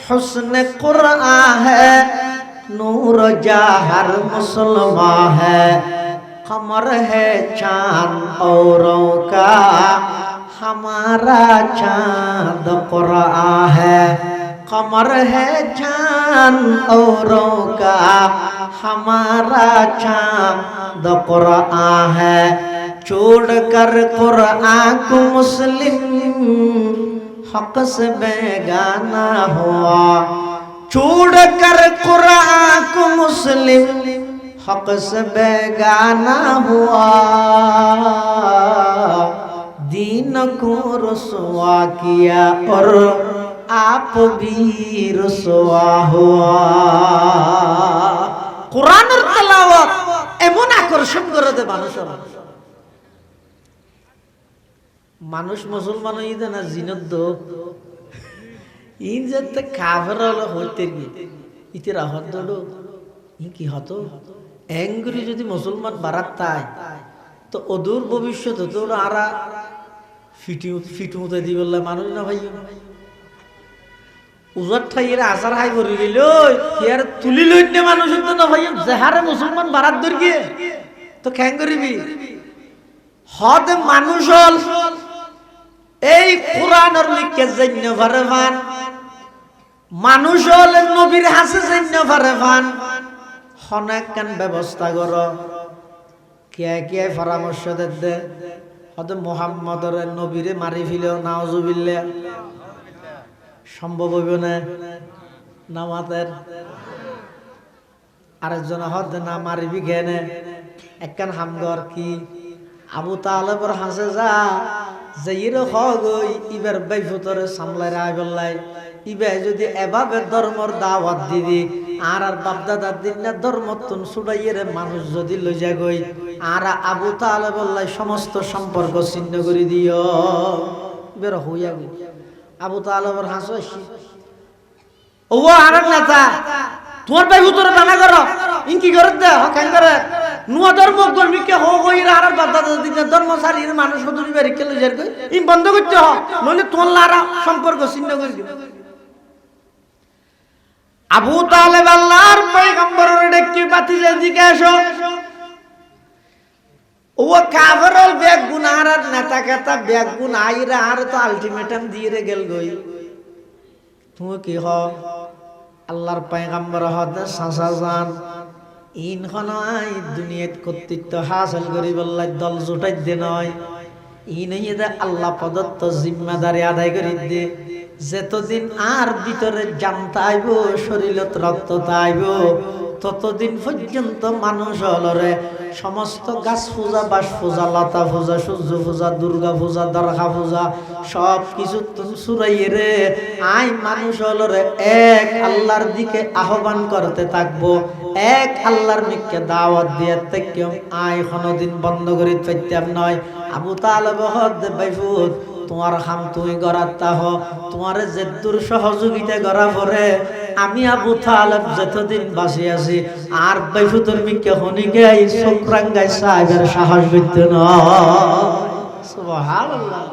हुस्न कुरान है नूर जहर मुसलमान है कमर है चांद औरों का हमारा चांद कुरान है कमर है चांद औरों का हमारा चांद कुरान है छोड़ कर कुरान को मुस्लिम हक से बेगाना हुआ छोड़ कर कुरान को मुस्लिम हक से बेगाना हुआ दीन को रुसवा किया और आप भी रुसवा हुआ কোরআনের তেলাওয়াত এমন আকর্ষণ করে দে মানুষ মুসলমান হইতে না জিনত ইন যেতে কাফের হলো হইতে গিয়ে ইতে রাহত দড়ো ই কি হতো এঙ্গুরি যদি মুসলমান বারাত তাই তো অদূর ভবিষ্যৎ হতো আরা ফিটুতে দি বললে মানুষ না ভাই উজত ঠাইয়ের আসার হাই ভরি গেল ইয়ার তুলি লইনে মানুষ তো না ভাই যাহারে মুসলমান বারাত দর গিয়ে তো খ্যাং করিবি হদ মানুষ হল এই কোরআনের লিখে জন্য ভারে ভান মানুষ হল নবীর হাসে জন্য ভারে ভান অনেক কান ব্যবস্থা কর কে কে পরামর্শ দে হদ মুহাম্মদের নবীরে মারি ফিলেও নাউজুবিল্লাহ সম্ভব হইব না নামাতের আরেকজন হদ না মারিবি ঘেনে একখান হামগর কি আবু তালেবর হাসে যা যাইর হগই ইবার বাইফতরে সামলাই রাইবল্লাই ইবে যদি এভাবে ধর্মর দাওয়াত দিবি আর বাপদাদার দিন না ধর্মতন ছুড়াইয়ের মানুষ যদি লইজা গই আর আবু তালেবল্লাই সমস্ত সম্পর্ক ছিন্ন করে দিও বের হইয়া গই আবু তালেবর হাসো ও আর নেতা তোমার বাইফতরে বানা করো ইনকি করে দে কেন করে নুয়া ধর্ম কর্মীকে হইরা আর বাপদাদা দিন ধর্ম সারির মানুষ হদুরি বাড়ি কে লইজার কই ইন বন্ধ করতে হ নইলে তোমার লারা সম্পর্ক ছিন্ন করে দিবে আবু তালেব আল্লাহর পয়গম্বরের ডেকে বাতিজে দিকে আসো ও কাফেরল বেগ গুনার নেতা কেতা বেগ গুন আইরা আর তো আলটিমেটাম দিয়ে রে গেল গই তুমি কি হ আল্লাহর পয়গম্বর হদ সাসা জান ইন খনাই দুনিয়াত কর্তৃত্ব হাসিল করি বললাই দল জোটাই দে নয় ইন দে আল্লাহ প্রদত্ত জিম্মাদারি আদায় করি দে যতদিন আর ভিতরে জানতে আইব শরীরত রক্ত আইব ততদিন পর্যন্ত মানুষ হলরে সমস্ত গাছ পূজা বাস পূজা লতা পূজা সূর্য পূজা দুর্গা পূজা দরগা পূজা সব কিছু সুরাইয়ে রে আই মানুষ হলরে এক আল্লাহর দিকে আহ্বান করতে থাকবো এক আল্লাহর মিকে দাওয়াত দিয়ে থেকে আই কোনদিন বন্ধ করি পাইতাম নয় আবু তালেব হদ বাইফুত তোমার হাম তুই গড়াতা হ তোমার যেদুর সহযোগিতা করা পরে আমি আবু তালেব যতদিন বাঁচি আছি আর বাইফুতর মিকে হনিকে এই শুকরাঙ্গাই সাহেবের সাহস করতে না সুবহানাল্লাহ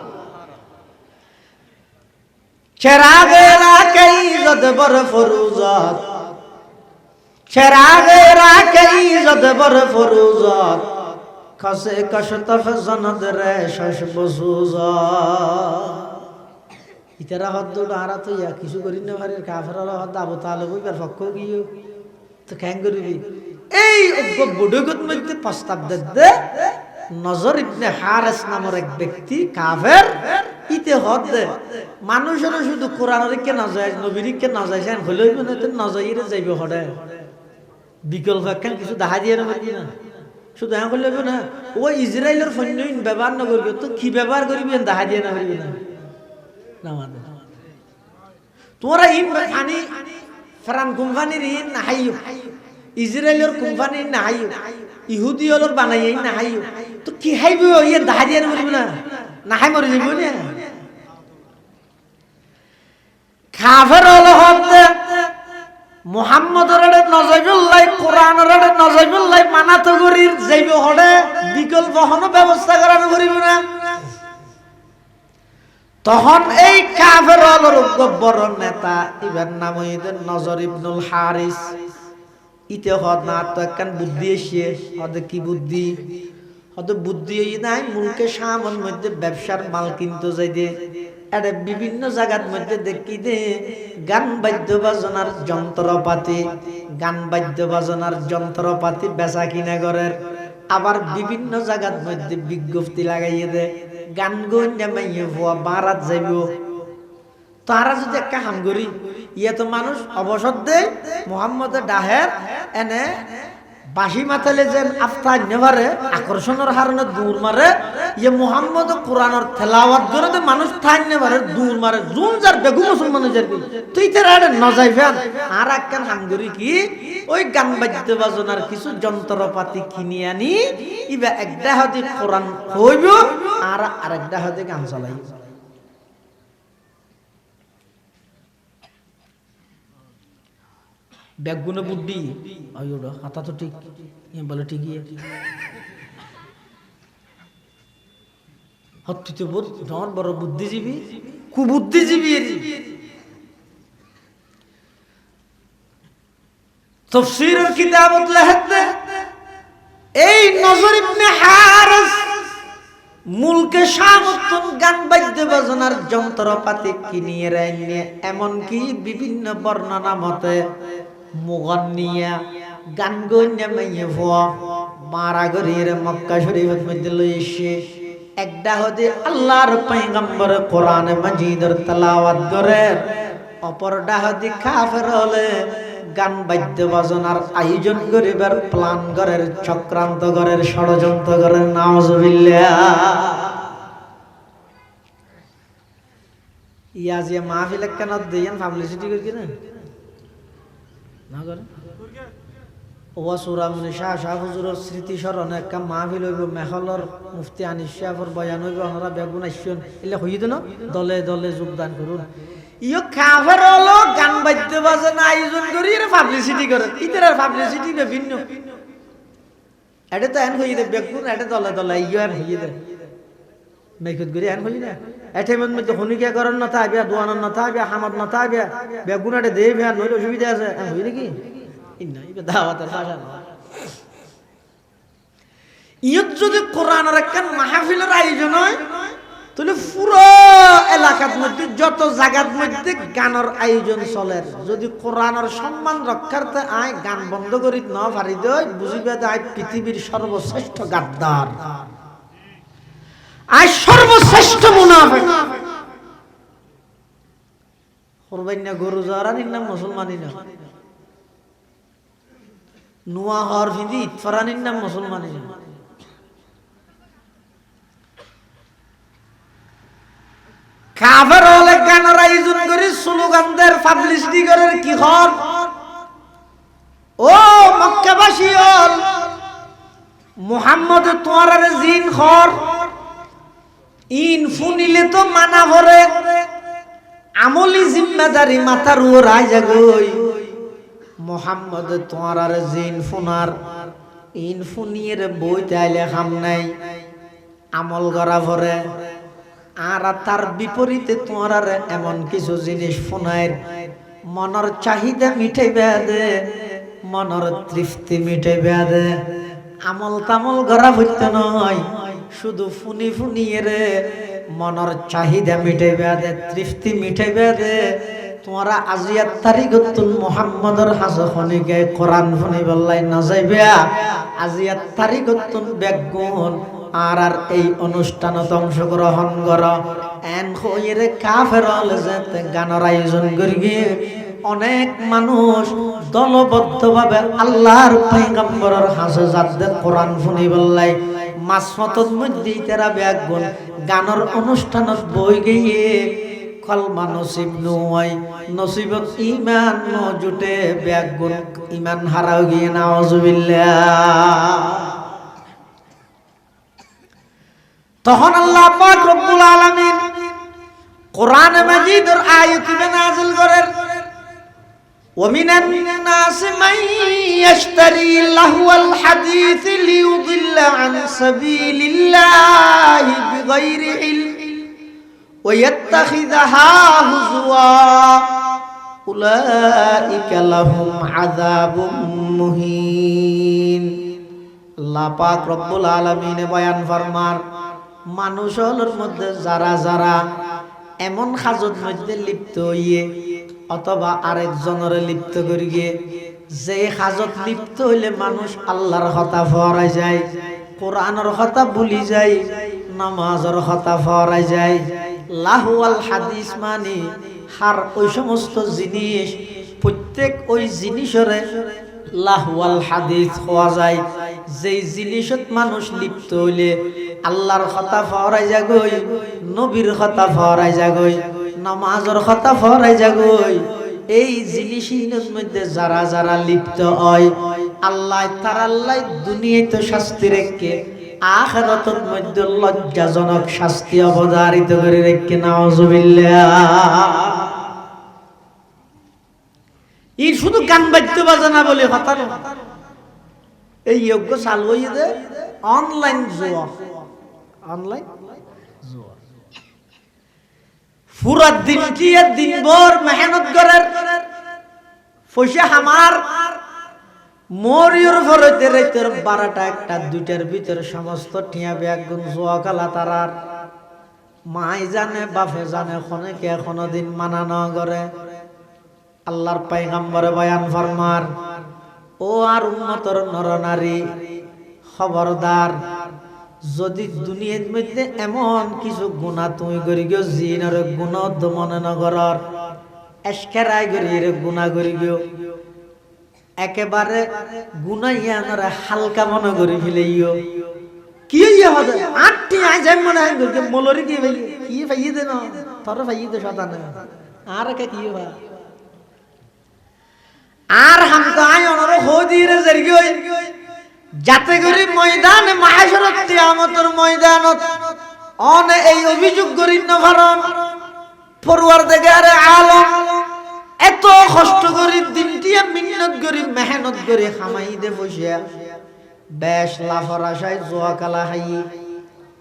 চেরাগেরা কই যদবর ফরুজত চেরাগেরা কই যদবর ফরুজত কসে কশতফ জনদ রে শশ বসুজা ইতারা হদ্দ ডারা তো ইয়া কিছু করি না পারে কাফেররা হদ্দ আবু তালেব ইবার পক্ষ গিয়ে তো কেন করবি এই বুড়োগত মধ্যে প্রস্তাব দে নজর ইবনে হারিস নামের এক ব্যক্তি কাফের ইতে হদ্দ মানুষের শুধু কোরআনের কে না যায় নবীর কে না যায় সেন হইলই না তো নজরে যাইবে হড়ে বিকল্প কেন কিছু দেখা দিয়ে না শুধু হ্যাঁ করলে না ও ইসরায়েলের সৈন্য ব্যবহার না করবি তো কি ব্যবহার করবি দেখা দিয়ে না করবি না তোমরা ইন আনি ফ্রান কোম্পানির ইন না হাইও ইসরায়েলের কোম্পানির না হাইও ইহুদি হলোর বানাই না হাইও তো কি হাইব ইয়ে দেখা দিয়ে না করবি না হাই মরে যাবি না কাফের হলো হতে মুহাম্মদের নজরুল্লাহ কোরআনের নজরুল্লাহ মানাতো করির যাইব হড়ে বিকল্প হন ব্যবস্থা করানো করিব না তখন এই কাফের হলোর গব্বর নেতা ইবার নাম হইতে নজর ইবনুল হারিস ইতে হদ না তো একখান বুদ্ধি এসে হদে কি বুদ্ধি হয়তো বুদ্ধি নাই মুলকে সামন মধ্যে ব্যবসার মাল কিনতে যাই দে এটা বিভিন্ন জায়গার মধ্যে দেখি দে গান বাদ্য বাজনার যন্ত্রপাতি গান বাদ্য বাজনার যন্ত্রপাতি বেচা কিনা করের আবার বিভিন্ন জায়গার মধ্যে বিজ্ঞপ্তি লাগাইয়ে দে গান গই নামাইয়ে ভুয়া বারাত যাইব তারা যদি একটা হাম করি ইয়ে তো মানুষ অবসর দে মোহাম্মদের ডাহের এনে বাসি মাথালে যেন আফতার নেভারে আকর্ষণের হারণে দূর মারে ইয়ে মুহাম্মদ কোরআনের তেলাওয়াত করে দে মানুষ ঠাই নেভারে দূর মারে জুন যার বেগু মুসলমানের যারবি তুই তেরা নজাই ফেন আর একখান হাঙ্গুরি কি ওই গান বাদ্য বাজনার কিছু যন্ত্রপাতি কিনে আনি ইবা একটা হাতে কোরআন হইব আর আরেকটা হাতে গান চালাই ব্যাগুনে বুদ্ধি আয়োডা হাতা তো ঠিক বলে ঠিকই হত্যিতে বোধ ধন বড় বুদ্ধিজীবী কুবুদ্ধিজীবী তাফসীরের কিতাবত লেখতে এই নজর ইবনে হারিস মুলকে শামতন গান বাদ্য বাজনার যন্ত্রপাতি কিনিয়ে রাইনে, এমন কি বিভিন্ন বর্ণনা মতে মুগন্নিয়া গান গইনা মাইয়ে ফোয়া মারা গরির মক্কা শরীফের মধ্যে লইছে একটা হদে আল্লাহর পয়গম্বর কোরআন মাজিদের তেলাওয়াত করে, অপরটা হদে কাফের হলে গান বাদ্য বাজনার আয়োজন করিবার প্ল্যান করার চক্রান্ত করার ষড়যন্ত্র করার নাউজুবিল্লাহ। ইয়া যে মাহফিল কেন দেন পাবলিসিটি করি না করে ও সুরামনি শাহ শাহ হুজুরের স্মৃতি স্মরণে একটা মাহফিল হইব, মেহলর মুফতি আনিস শাহর বয়ান হইব, আমরা বেগুন আসছেন এলে হইত না, দলে দলে যোগদান করুন। ইও কাফের হলো গান বাদ্য বাজনা আয়োজন করি পাবলিসিটি করে, ইতার পাবলিসিটি বিভিন্ন এটা তো এন হই দে বেগুন, এটা দলে দলে ইও এন হই দে মেকুত করি এন হই না, এঠে মধ্যে হনিকা করেন না থাকবে, দোয়ানোর না থাকবে, হামদ না থাকবে, বেগুন এটা দেই ভ্যান নইলে অসুবিধা আছে, এন হই নাকি দাওয়াতের ভাষা না। ইয়ত যদি কোরআনের একটা মাহফিলের আয়োজন হয় তাহলে পুরো এলাকার মধ্যে যত জায়গার মধ্যে গানের আয়োজন চলে, যদি কোরআনের সম্মান রক্ষার্থে আয় গান বন্ধ করি না পারি দেয়, বুঝিবে আয় পৃথিবীর সর্বশ্রেষ্ঠ গাদ্দার, আয় সর্বশ্রেষ্ঠ মুনাফিক। করবেন না গরু যারানির নাম মুসলমানই না, নুয়া হর ফিদি ইতফারানির নাম মুসলমানই না। কাফের হলে গানের আয়োজন করে স্লোগানদের পাবলিসিটি করে কি হর ও মক্কাবাসী হল মুহাম্মদ তোয়ার জিন হর ইন ফুনিলে তো মানা ভরে আমলি জিম্মেদারি মাথার ও রাজা গই মোহাম্মদ তোমার জিন ফুনার ইন ফুনিয়ের বই তাইলে খাম নাই আমল করা ভরে, আর তার বিপরীতে তোমার এমন কিছু জিনিস ফুনায় মনের চাহিদা মিটাই বেদে, মনের তৃপ্তি মিটাই বেদে, আমল তামল করা হইতে নয়, শুধু ফুনি ফুনিয়ের মনের চাহিদা মিটাই বেদে, তৃপ্তি মিটাই বেদে। তোমরা আজিয়াত তারিখতুল মুহাম্মাদর হাসখনিকে কোরআন শুনি বললাই না যাইবে, আজিয়াত তারিখতুল বেগুন আর এই অনুষ্ঠানত অংশগ্রহণ কর এন হইরে কাফের হলে যেতে গানের আয়োজন করি, অনেক মানুষ দলবদ্ধভাবে আল্লাহর পয়গম্বরের হাসে যাতে কোরআন শুনি বললাই মাসফতর মধ্যে তারা বেগুন গানের অনুষ্ঠানত বই গিয়ে কলমা নসিব নয়, নসিবত ইমান মজুটে বেগুন ইমান হারাও গিয়ে নাউজুবিল্লাহ। তখন আল্লাহ পাক রব্বুল আলামিন কোরআন মাজিদের আয়াত নাযিল করেন, ওয়া মিনান নাসি মান ইয়াশতারি লাহওয়াল হাদিস লিইউদিল্লা আন সাবিলিল্লাহি বিগাইরি ইলম ওয়া ইয়াত্তাখিযহা হুজওয়া উলাইকা লাহুম আযাবুম মুহিন। আল্লাহ পাক রব্বুল আলামিন বয়ান ফরমান, মানুষের মধ্যে যারা যারা এমন কাজের মধ্যে লিপ্ত হইয়ে অথবা আরেকজনের লিপ্ত করিয়ে, যে কাজত লিপ্ত হইলে মানুষ আল্লাহর কথা ফরাই যায়, কোরআনের কথা ভুলি যায়, নামাজের কথা ফরাই যায়, লাহওয়াল হাদিস মানে হার ওই সমস্ত জিনিস, প্রত্যেক ওই জিনিসের লাহওয়াল হাদিস হওয়া যায়, যেই জিনিসত মানুষ লিপ্ত হইলে আল্লাহর কথা ফরাই যাগই, নবীর কথা ফরাই যাগই, নামাজের কথা ফরাই যাগই, এই জিনিসের মধ্যে যারা যারা লিপ্ত হয় আল্লাহ তার আল্লাহ দুনিয়াতে শাস্তি রেখে আখিরাতের মধ্যে লজ্জাজনক শাস্তি অবধারিত করে রেখে নাউজুবিল্লাহ। এই শুধু গান বাজতে বাজানা বলে কথা না, এই যোগ্য চালু হয়ে দে অনলাইন জুয়া, অনলাইন জুয়া পুরা দিন কি দিনভর মেহনত করার পয়সা আমার মরিয়র ফরতে রাইতের 12টা 1টা 2টার ভিতরে সমস্ত টিয়া ব্যাগ গুণ জোয়াকালা তারার মাই জানে বাপে জানে খনেকে কোনদিন মানা ন করে আল্লাহর পয়গম্বরে বয়ান ফরমার ও আর উম্মতর নরনারী খবরদার যদি দুনিয়ার মধ্যে এমন কিছু গুনাহ তুমি করি গিয়ে জিনের গুনাহ দমনে নগরর এশকেরাই করি এর গুনাহ করি গিয়ে একেবারে গুনাইয়ানরা হালকা মনে করি ফেলেইও কি ইয়া হবে আটটি আই যাই মনে হয় মলরি কি ভাই কি ভাইয়ে দেন তোর ভাইয়ে দে শতান আর কে কি বা আর হাম তো আই অনর হোদিরে জেরগি হই যাতে করি ময়দানে মাহশরত কিয়ামতের ময়দানত অন এই অভিযোগ করি নভারন পরওয়ারদিগারে আলম এত কষ্ট করি দিনটিয়া মিন্নত করি মেহনত করি খামাই দে বসিয়া বেশ লাফর আশায় জোয়া কালা হাই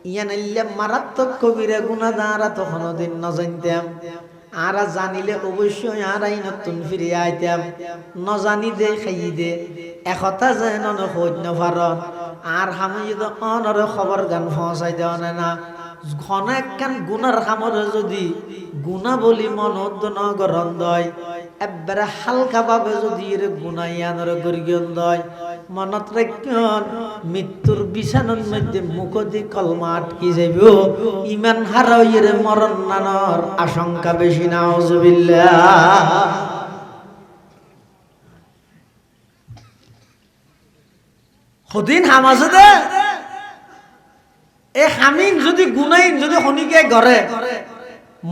ইয়ান ইল্লে মারাত্মক কবিরা গুনাহ দ্বারা তো কোনদিন ন জানতাম আর জানিলে অবশ্যই আর আই নতুন ফিরে আইতাম ন জানি দে খাই দে একতা যেন ন হইত ন পারন আর আমি যদি অনর খবর গান পৌঁছাই দেও না ঘনেক কান গুনার খামরে যদি গুনা বলি মনত ন গরন্দয় এবারে হালকা ভাবে যদি এর গুনাইয়ানর গরিগন্দয় মনত রাখিন মৃত্যুর বিছানার মধ্যে মুখদি কলমা আটকি যাইব ইমান হারাইয়ের মরণ নানর আশঙ্কা বেশি নাউজুবিল্লাহ হদিন হামাজে দে এ হামিন যদি গুনাই যদি হনিকে গরে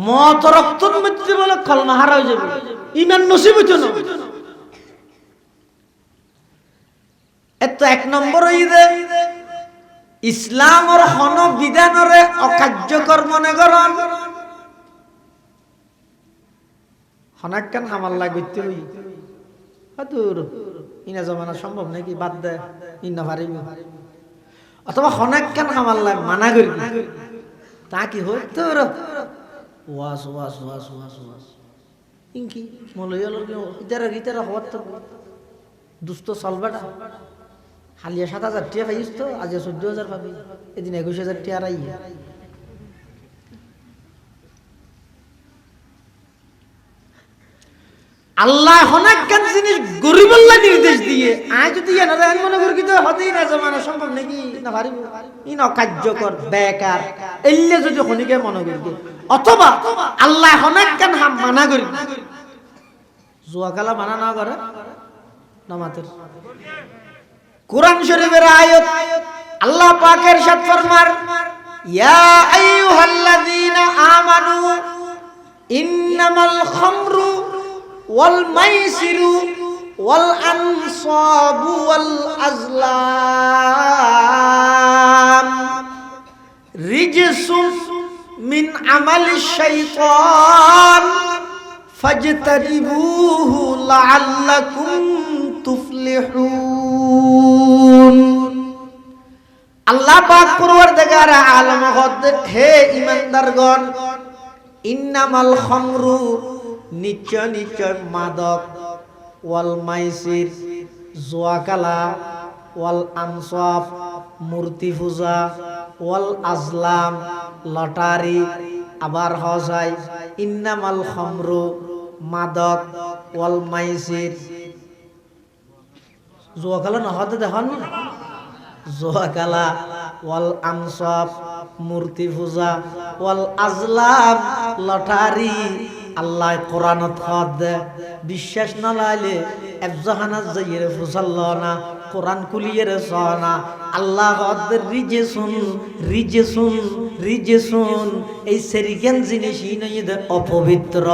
মত রক্তর মধ্যে বলে কলমা হারা হয়ে যাবে ইমান নসিব হইতো না এত এক নম্বর হইদে ইসলামর হন বিধানরে অকার্যকর মনে করন হনাক্কান হামাল লাগতে হই হাতুর ইনা জমানা সম্ভব নাকি বাদ দে ইনা পারিব অথবা হনাক্কান হামাল লাগ মানা করি তা কি হইতো ওয়াস ওয়াস ওয়াস ওয়াস ওয়াস ইনকি মলয়ালর কি ইতারা হওয়ার তো দুষ্ট চলবাটা হালিয়া 7,000 টাকা পাইছ তো আজ 14,000 পাবি এদিন 21,000 টাকা রাই আল্লাহ হনাক্কান জিনিস গরিবুল্লাহ নির্দেশ দিয়ে আয় যদি এনারা মনে করি কি তো হতেই না জমানা সম্ভব নাকি না পারিব ইন অকার্যকর বেকার এল্লে যদি হনিকে মনে করি অথবা আল্লাহ হনাক্কান হাম মানা করি জুয়াকালা মানা না করে নামাতের কুরআন শরীফের আয়াত আল্লাহ পাকের ইরশাদ ফরমার ইয়া আইয়ুহাল্লাযীনা আমানু ইন্নামাল খামরু ওয়াল মাইসিরু ওয়াল আনসাবু ওয়াল আজলাম রিজসুম মিন আমালিশ শাইতান ফাজতানিবুহু লাআল্লাকুম তুফলিহুন আল্লাহ পাক পরওয়ারদিগার আলম হদ হে ঈমানদারগণ ইন্নামাল খামরু নিশ্চয় নিশ্চয় মাদক ওয়াল মাইসির জুয়াকালা ওয়াল আনসাব মূর্তি পূজা ওয়াল আজলাম লটারি আবার হজাই ইন্নামাল খামরু মাদক ওয়াল মাইসির জুয়াকালা নহতে দেখুন জুয়াকালা ওয়াল আনসাব মূর্তি পূজা ওয়াল আজলাম লটারি আল্লাহ কোরআনত হদ বিশ্বাস না লাইলে এফজাহানাত যাইরে ফুসাল্লানা কোরআন কুলিয়ের সনা আল্লাহ হদ রিজেসুন এই সেরিকেন জিনিস ইনইদে অপবিত্র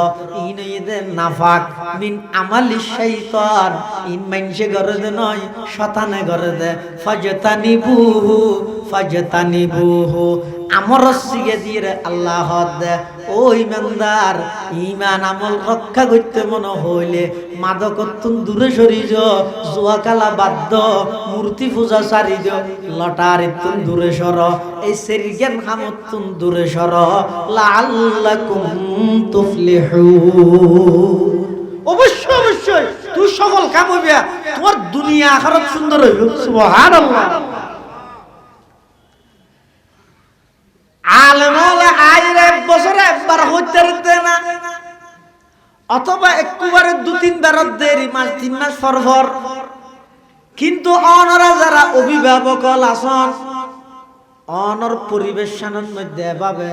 ইনইদে নাফাক মিন আমালিশ শাইতান ইন মানসে করে দে নয় শয়তানে করে দে ফাজতানিবুহু আমর সিগে দিয়ে আল্লাহ হদ ও ইমানদার ইমান আমল রক্ষা করতে মনে হইলে মাদকত্তুন দূরে সরি যাও জুয়াকালা বাদ্য মূর্তি পূজা সারি যাও লটারিতুন দূরে সর এই সেরিজ্ঞান হামতুন দূরে সর লাআল্লাকুম তুফলিহুন অবশ্যই তুই সফল কাম হইবে, তোমার দুনিয়া আখিরাত সুন্দর হইবে। সুবহানাল্লাহ। আলেম হলে আইরে এক বছরে একবার হইতে না, অথবা একবারে 2-3 বার দেরি, মাস 3 মাস পর। কিন্তু অনরা যারা অভিভাবক আছেন, অনর পরিবেশ শানের মধ্যে এভাবে,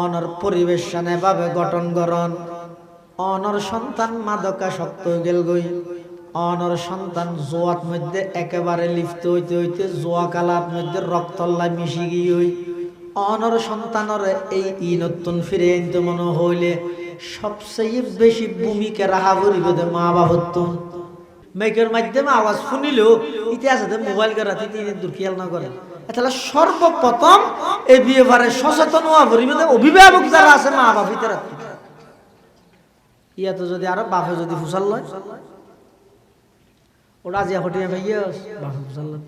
অনর পরিবেশ শান এভাবে গঠন করন, অনর সন্তান মাদকাসক্ত হয়ে গেল গই, অনর সন্তান জোয়াত মধ্যে একেবারে লিপ্ত হইতে হইতে জোয়া কালার মধ্যে রক্তল্লা মিশি গিয়ে, অনর সন্তানরে এই নতুন ফিরে আনতে মনে হইলে সবচেয়ে বেশি ভূমিকা রাখা করিব মা বাবত। মেকের মাধ্যমে আওয়াজ শুনিলেও ইতিহাসে মোবাইল করা তিনি দূর খেয়াল না করে। তাহলে সর্বপ্রথম এই ব্যাপারে সচেতন হওয়া করিব অভিভাবক যারা আছে, মা বাপিতে রাখতে। ইয়াতো যদি আরো বাপে যদি ফুসাল লয়, ওরা যে হটিয়া ভাইয়া বাপে ফুসাল লয়।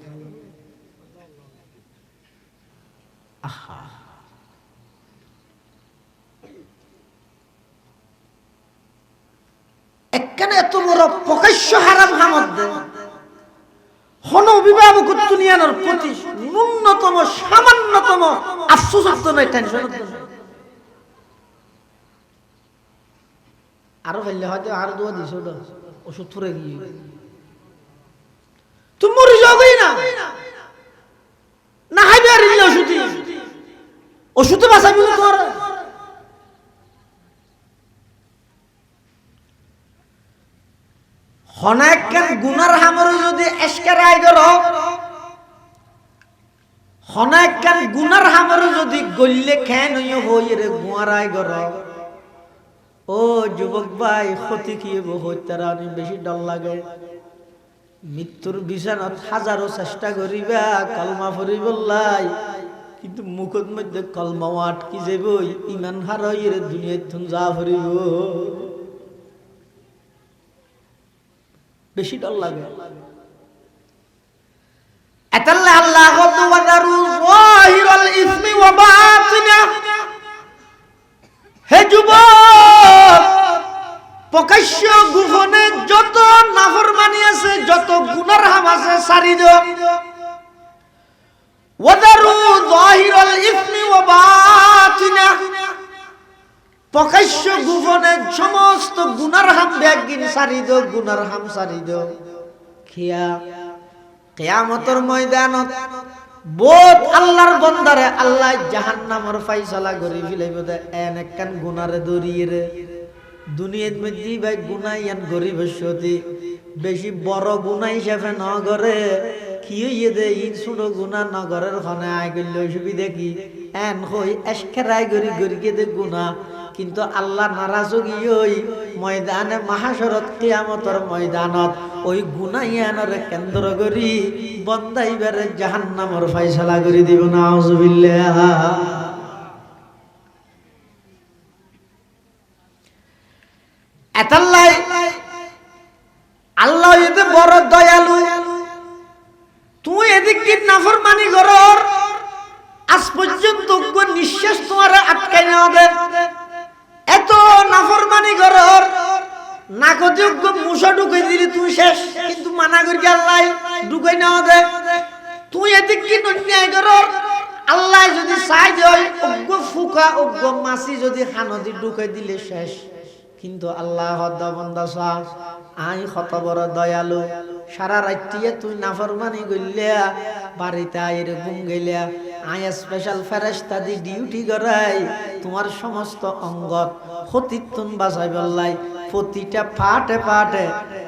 আহা, একখানে এত বড় প্রকাশ্য হারাম হামদ হন অভিভাবক দুনিয়ার প্রতি ন্যূনতম সামান্যতম আফসোস তো নাই, টেনশন। আরো ফেললে হয়তো আর দোয়া দিস, ওটা ওষুধ ফুরে গিয়ে তুমি মরে যাবেই না, না হাইবে আর ওষুধই, ওষুধে বাঁচাবি তোমার। হনাক্কান গুনার হামরে যদি এসকারাই গর, হনাক্কান গুনার হামরে যদি গল্লে খেন হই রে গুয়ারাই গর, ও যুবক ভাই ক্ষতি কি হইতারা বেশি ডর লাগে। মৃত্যুর বিছানাত হাজারো চেষ্টা করিবা কলমা পড়িবলাই, কিন্তু মুখের মধ্যে কলমা আটকি যাব, ইমান হারাই রে দুনিয়াত থুন যা পড়িব, বেশি ডর লাগে। এতাল্লা আল্লাহ ওয়াদারু যাহিরাল ইসমি ওয়া বাতিনা। হে যুবক, প্রকাশ্য গোপনে যত নাফরমানি আছে, যত গুনার হাম আছে সারি দাও। ওয়াদারু যাহিরাল ইসমি ওয়া বাতিনা, প্রকাশ্য গোপনে সমস্ত গুনার হাম ব্যাগিন সারি দাও, গুনার হাম সারি দাও। কিয়ামতের ময়দানত বহুত আল্লাহর বান্দারে আল্লাহ জাহান্নামের ফয়সালা করি ফেলাইব দে। এন একখান গুনারে দরিয়ে রে দুনিয়ার মধ্যে ভাই গুনাইয়ান গরিব সতি বেশি বড় গুনাহ হিসাবে ন করে কি হইয়ে দে, ই ছোট গুনাহ নগরের খনে আই গেল সুবিধা কি এন হই এসকেরাই গরি গরিকে দে গুনাহ। কিন্তু আল্লাহ নারাজ হই ময়দানে মাহাশরত কিয়ামতের ময়দানত ওই গুনাইয়ানরে কেন্দ্র করি বন্দাইবারে জাহান্নামের ফয়সালা করে দিব। নাউজুবিল্লাহ। এতাল্লাই আল্লাহ এতে বড় দয়ালু, তুই এদিক কি নাফরমানি করর, আজ পর্যন্ত নিঃশ্বাস তোমার আটকাই নেওয়া দে। এত নাফরমানি করর, নাকযোগ্য মুসা ঢুকাই দিলি তুই শেষ, কিন্তু মানা করি আল্লাহ ঢুকাই নেওয়া দে। তুই এদিক কি অন্যায় করর, আল্লাহ যদি চাই দেয় অজ্ঞ ফুকা অজ্ঞ মাছি যদি হানদি ঢুকাই দিলে শেষ। কিন্তু আল্লাহ বান্দা আই কত বড় দয়ালু, সারা রাত্রিয়ে তুই নাফরমানি গইলিয়া বাড়িতে আইরে ঘুম গেলিয়া আই স্পেশাল ফেরেশতা দি ডিউটি করাই তোমার সমস্ত অঙ্গত ক্ষতিত্বন বাঁচাই বললাই। প্রতিটা পাটে পাটে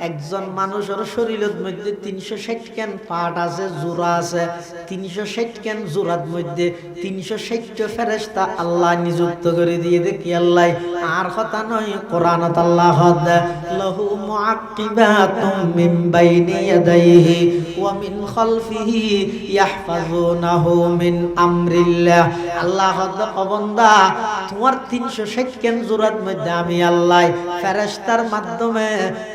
একজন মানুষের শরীরের মধ্যে 360 কেন পাট আছে, জোড়া আছে। 360 কেন জোড়ার মধ্যে 360 ফেরেশতা আল্লাহ নিযুক্ত করে দিয়ে দেখি আল্লাহ আর কথা নয়। কোরআনত আল্লাহ লাহু মুআক্কিবাতুম মিন বাইনি ইয়াদাইহি ওয়া মিন খালফিহি ইয়াহফাজুনাহু মিন আমরিল্লাহ। আল্লাহ বান্দা তোমার 360 কেন জোড়ার মধ্যে আমি আল্লাহ ফেরেশতার মাধ্যমে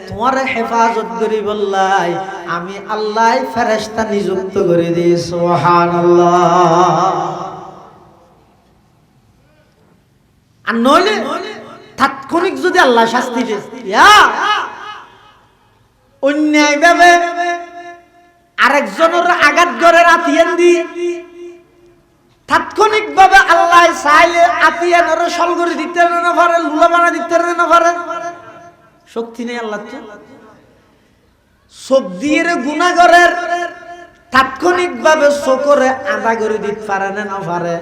তোমার হেফাজত করি বললাই। আমি আল্লাহ ফেরেশতা নিযুক্ত করে দিই। সুবহানাল্লাহ। আর নইলে তাৎক্ষণিক যদি আল্লাহ শাস্তি দেয়, অন্যায় ভাবে আরেকজনের আঘাত করে আতিয়ান দি তাৎক্ষণিক ভাবে আল্লাহ চাইলে আতিয়ানের সল করে দিতে না পারে, লুলা বানা দিতে না পারে, শক্তি নেই আল্লাহ। তো সবদির গুনাহগারের তাৎক্ষণিক ভাবে চোখরে আদা করে দিতে পারে না পারে।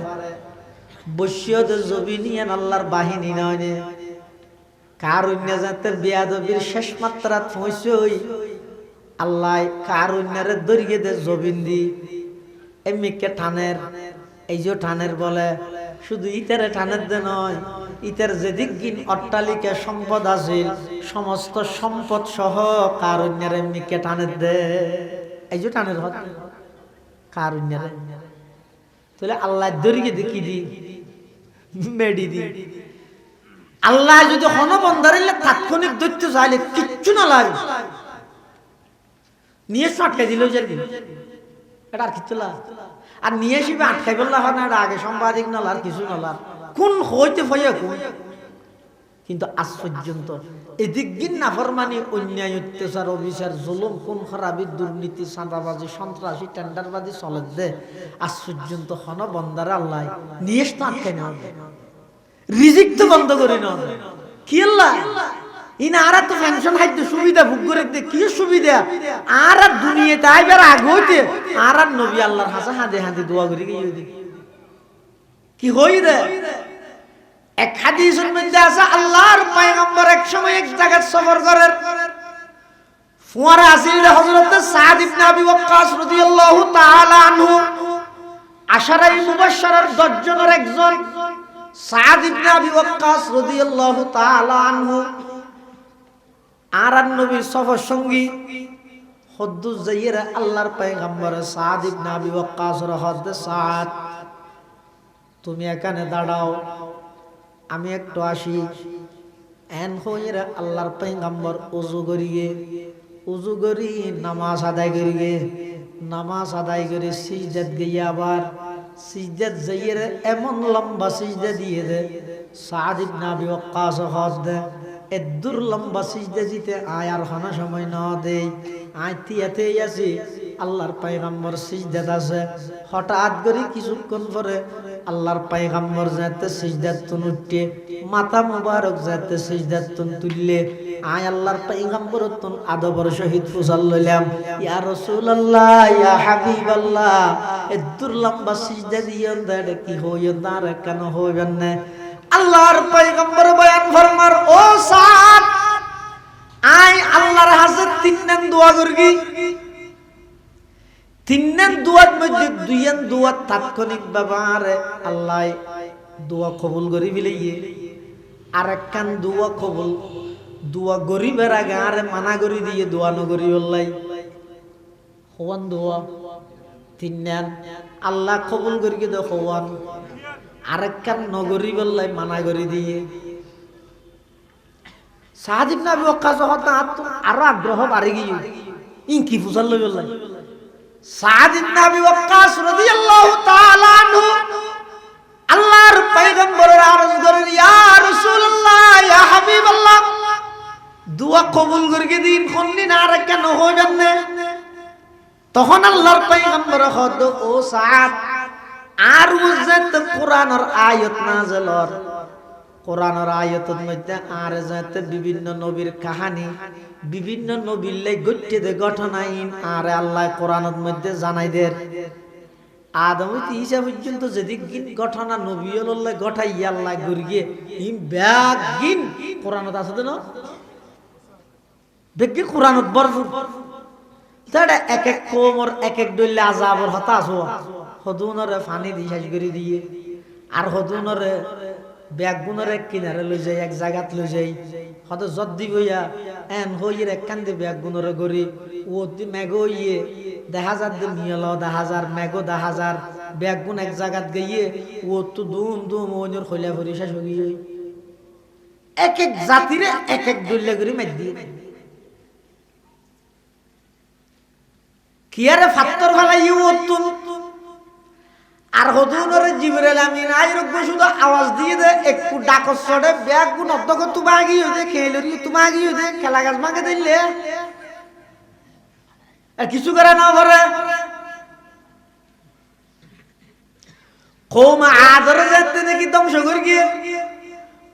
বসিয়তে জবি নিয়ে আল্লাহর বাহিনী নয় কারুণ্য যাতে বেয়াদবির শেষ মাত্রা পৌঁছই আল্লাহ কারুণ্যের দরিয়ে দে জবিন দি এমনিকে টানের। এই যে টানের বলে শুধু ইতারে টানের দে নয়, ইতার যেদিক গিন অট্টালিকা সম্পদ আছিল সমস্ত সম্পদ সহ কারুণ্যের এমনিকে টানের দে। এই যে টানের হত কারুণ্যের তাহলে আল্লাহ দরিয়ে দে কি দি মেডি দি। আল্লাহ যদি হন বন্ধারিলে তাৎক্ষণিক দৈত্য চাইলে কিচ্ছু না লাগে নিয়ে আটকাই দিল যে এটা আর কিচ্ছু লাগ আর নিয়ে এসে আটকাই বললা হয় না, এটা আগে সাংবাদিক নলার কিছু নলার কোন হইতে ফইয়া কোন। কিন্তু আজ পর্যন্ত এদিক দিন নাফরমানি অন্যায় অত্যাচার অবিচার জুলুম কোন খারাপি দুর্নীতি চাঁদাবাজি সন্ত্রাসী টেন্ডারবাজি চলে দে আজ পর্যন্ত হন বন্ধারে আল্লাহ নিয়ে তো আটকাই নেওয়া রিজিক তো বন্ধ করে না কি আল্লাহ ইন আর তো পেনশন খাদ্য সুবিধা ভোগ করে দে কি সুবিধা আর দুনিয়াতে আইবার আগ হইতে আর নবী আল্লাহর হাসা হাঁদে হাঁদে দোয়া করে গিয়ে দি কি হই রে। এক হাদিসের মধ্যে আছে আল্লাহর পয়গম্বর এক সময় এক জায়গায় সফর করেন, ফুয়ারা আসিল হযরত সাদ ইবনে আবি ওয়াক্কাস রাদিয়াল্লাহু তাআলা আনহু আশারায়ে মুবাশশারার 10 জনের একজন সাদ ইবনে আবি ওয়াক্কাস রাদিয়াল্লাহু তাআলা আনহু আর নবীর সফর সঙ্গী হদ্দুস যাইরা আল্লাহর পয়গম্বর সাদ ইবনে আবি ওয়াক্কাস রহদ সাদ তুমি এখানে দাঁড়াও আমি একটু আসি। এন হইরা আল্লাহর পয়গম্বর ওযু করি নামাজ আদায় করিগে, নামাজ আদায় করে সিজদাত গিয়ে আবার সিজদাত যাইরা এমন লম্বা সিজদা দিয়ে দে সাদ ইবনে আবি ওয়াক্কাস হদ এদুর লম্বা সিজদা দিতে আর হনা সময় না দেই আইতিয়াতে আছে আল্লাহর পয়গম্বর সিজদাত আছে। হঠাৎ করে কিছুক্ষণ পরে আল্লাহর পয়গম্বর যাতে সিজদাতুন উঠে মাথা মুবারক যাতে সিজদাতুন তুললে আয় আল্লাহর পয়গম্বর তুন আদবর সহিত ফুসাল লইলাম ইয়া রাসূলুল্লাহ ইয়া হাবিবাল্লাহ এদুর লম্বা সিজদা দিয়েন দে কি হইন তার কেন হইবেন না। আল্লাহর পয়গম্বর বয়ান ফরমার ও সাদ আই আল্লাহর হাজত তিনন দোয়া করগি, তিনন দোয়ার মধ্যে দুইন দোয়া তাৎক্ষণিক ব্যবহারে আল্লাহ দোয়া কবুল করি বিলিয়ে আর একখান দোয়া কবুল দোয়া গরিবের আগে আরে মানা করি দিয়ে দোয়া নগরি বললাই হওয়ান দোয়া তিনন আল্লাহ কবুল করি দে হওয়ান আরেকখান নগরী বললাই মানা করে দিয়ে সাদ ইবনে আবি ওয়াক্কাস আরো আগ্রহ বাড়ে গিয়ে ইন কি ফুসাল লই বললাই সাদ ইবনে আবি ওয়াক্কাস রাদিয়াল্লাহু তাআলা আনহু আল্লাহর পয়গম্বরের আরজ করেন ইয়া রাসূলুল্লাহ ইয়া হাবিবাল্লাহ দোয়া কবুল করে দিন কোনদিন আর কেন হইবেন না। তখন আল্লাহর পয়গম্বর হদ ও সাদ আর উজ্জত কোরআনের আয়াত নাযিলর কোরআনের আয়াতের মধ্যে আর যাতে বিভিন্ন নবীর কাহিনী বিভিন্ন নবীর লাই গঠতে দে ঘটনাইন আর আল্লাহ কোরআনের মধ্যে জানাই দের আদম হইতে ঈসা পর্যন্ত যেদিক গিন ঘটনা নবী আল্লাহ ঘটাই আল্লাহ গরিয়ে ইম ব্যাগিন কোরআনত আছে না বেগি কোরআনত ভরপুর তাড়া এক এক কোমর এক এক দইলে আযাবর হতাশ হওয়া হদুনরে পানি দিয়ে শেষ করে দিয়ে আর হদুনরে ব্যাগগুনরে কিনারে লই যাই এক জায়গাত লই যাই হদ জদ্দি বইয়া এন হইয়ের এক কান্দে ব্যাগগুনরে গরি ও দি মেঘ হইয়ে 10,000 দিন নিয়ল 10,000 মেঘ 10,000 ব্যাগগুন এক জায়গাত গইয়ে ও তো দুম দুম ওজর খইলা ভরি শেষ হই গই এক এক জাতিরে এক এক দইলে করে মাই দিয়ে কিয়ারে ফাত্তর ফালাই ও তুন আর হদুনরে জিবরাইল আমিন আইরক শুধু আওয়াজ দিয়ে দে একটু ডাকস ছড়ে ব্যাগ গুণ অধ্যক্ষ তুমি আগিয়ে দে খেলরি তুমি আগিয়ে দে খেলা গাছ মাকে দিলে আর কিছু করে না পারে কৌমা আদর যেতে নাকি ধ্বংস করে গিয়ে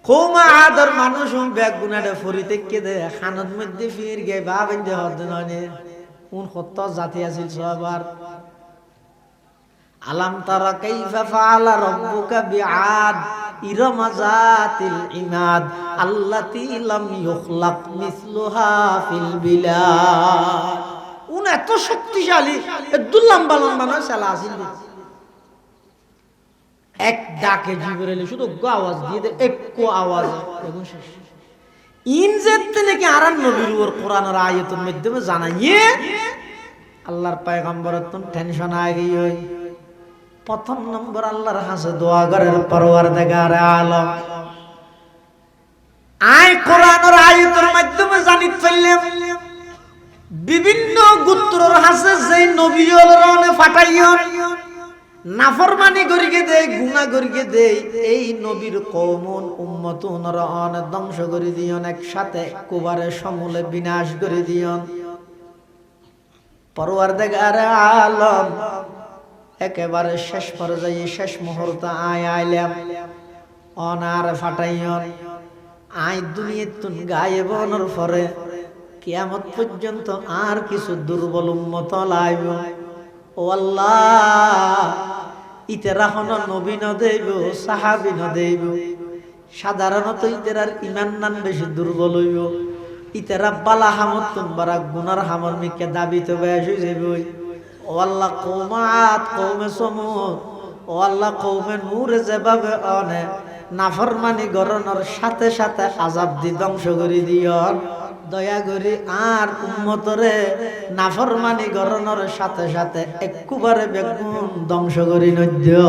কৌমা আদর মানুষ ব্যাগ গুনাটা ফরি থেকে দে খানত মধ্যে ফির গে বা বেঁধে হতে নয় কোন কত জাতি আছিল সবার আলাম তারা কাইফা ফাআলা রাব্বুকা বিআদ ইরম যাতিল ইমাদ আল্লাতী লাম ইখলাক মিসলুহা ফিল বিলাদ উন এত শক্তিশালী এত লম্বা লম্বা না শালা আছিল এক ডাকে জিবরাইল শুধু আওয়াজ দিয়ে দে একটু আওয়াজ এখন শেষ ইন যেতে নাকি আরান নবীর উপর কোরআনের আয়াতের মাধ্যমে জানাইয়ে আল্লাহর পয়গম্বরের তো টেনশন আই গই প্রথম নম্বর আল্লাহর কাছে দোয়া করার পরওয়ারদিগার আলম আয় কোরআনের আয়াতের মাধ্যমে জানিত ফেললাম বিভিন্ন গোত্রর কাছে যেই নবীওয়ালারে পাঠাইও নাফরমানি করিকে দেয় গুনাহ করিকে দেয় এই নবীর কওমন উম্মতুনরা অনেক ধ্বংস করে দিয়ন একসাথে কুবারে সমূলে বিনাশ করে দিয়ন পরওয়ারদিগার আলম একেবারে শেষ পর্যায়ে শেষ মুহূর্তে আইলাম অনার ফাটাইয়ন আই দুনিয়াতুন গায়েব হওয়ার পরে কিয়ামত পর্যন্ত আর কিছু দুর্বল উম্মত লাইব ও আল্লাহ ইতেরা হন নবী ন দেব সাহাবী ন দেব সাধারণত ইতের আর ইমান নান বেশি দুর্বল হইব ইতেরা বালা হামত তোমরা গুনার হামর মিকে দাবিতে বেশ হই যাইব ও আল্লাহ কওমাত কওমে সমুদ ও আল্লাহ কওমে নূর যেভাবে অনে নাফরমানি গরনের সাথে সাথে আযাব দি ধ্বংস করে দিও দয়া করি আর উম্মতরে নাফরমানি গরনের সাথে সাথে একবারে বেগুন ধ্বংস করে নদিও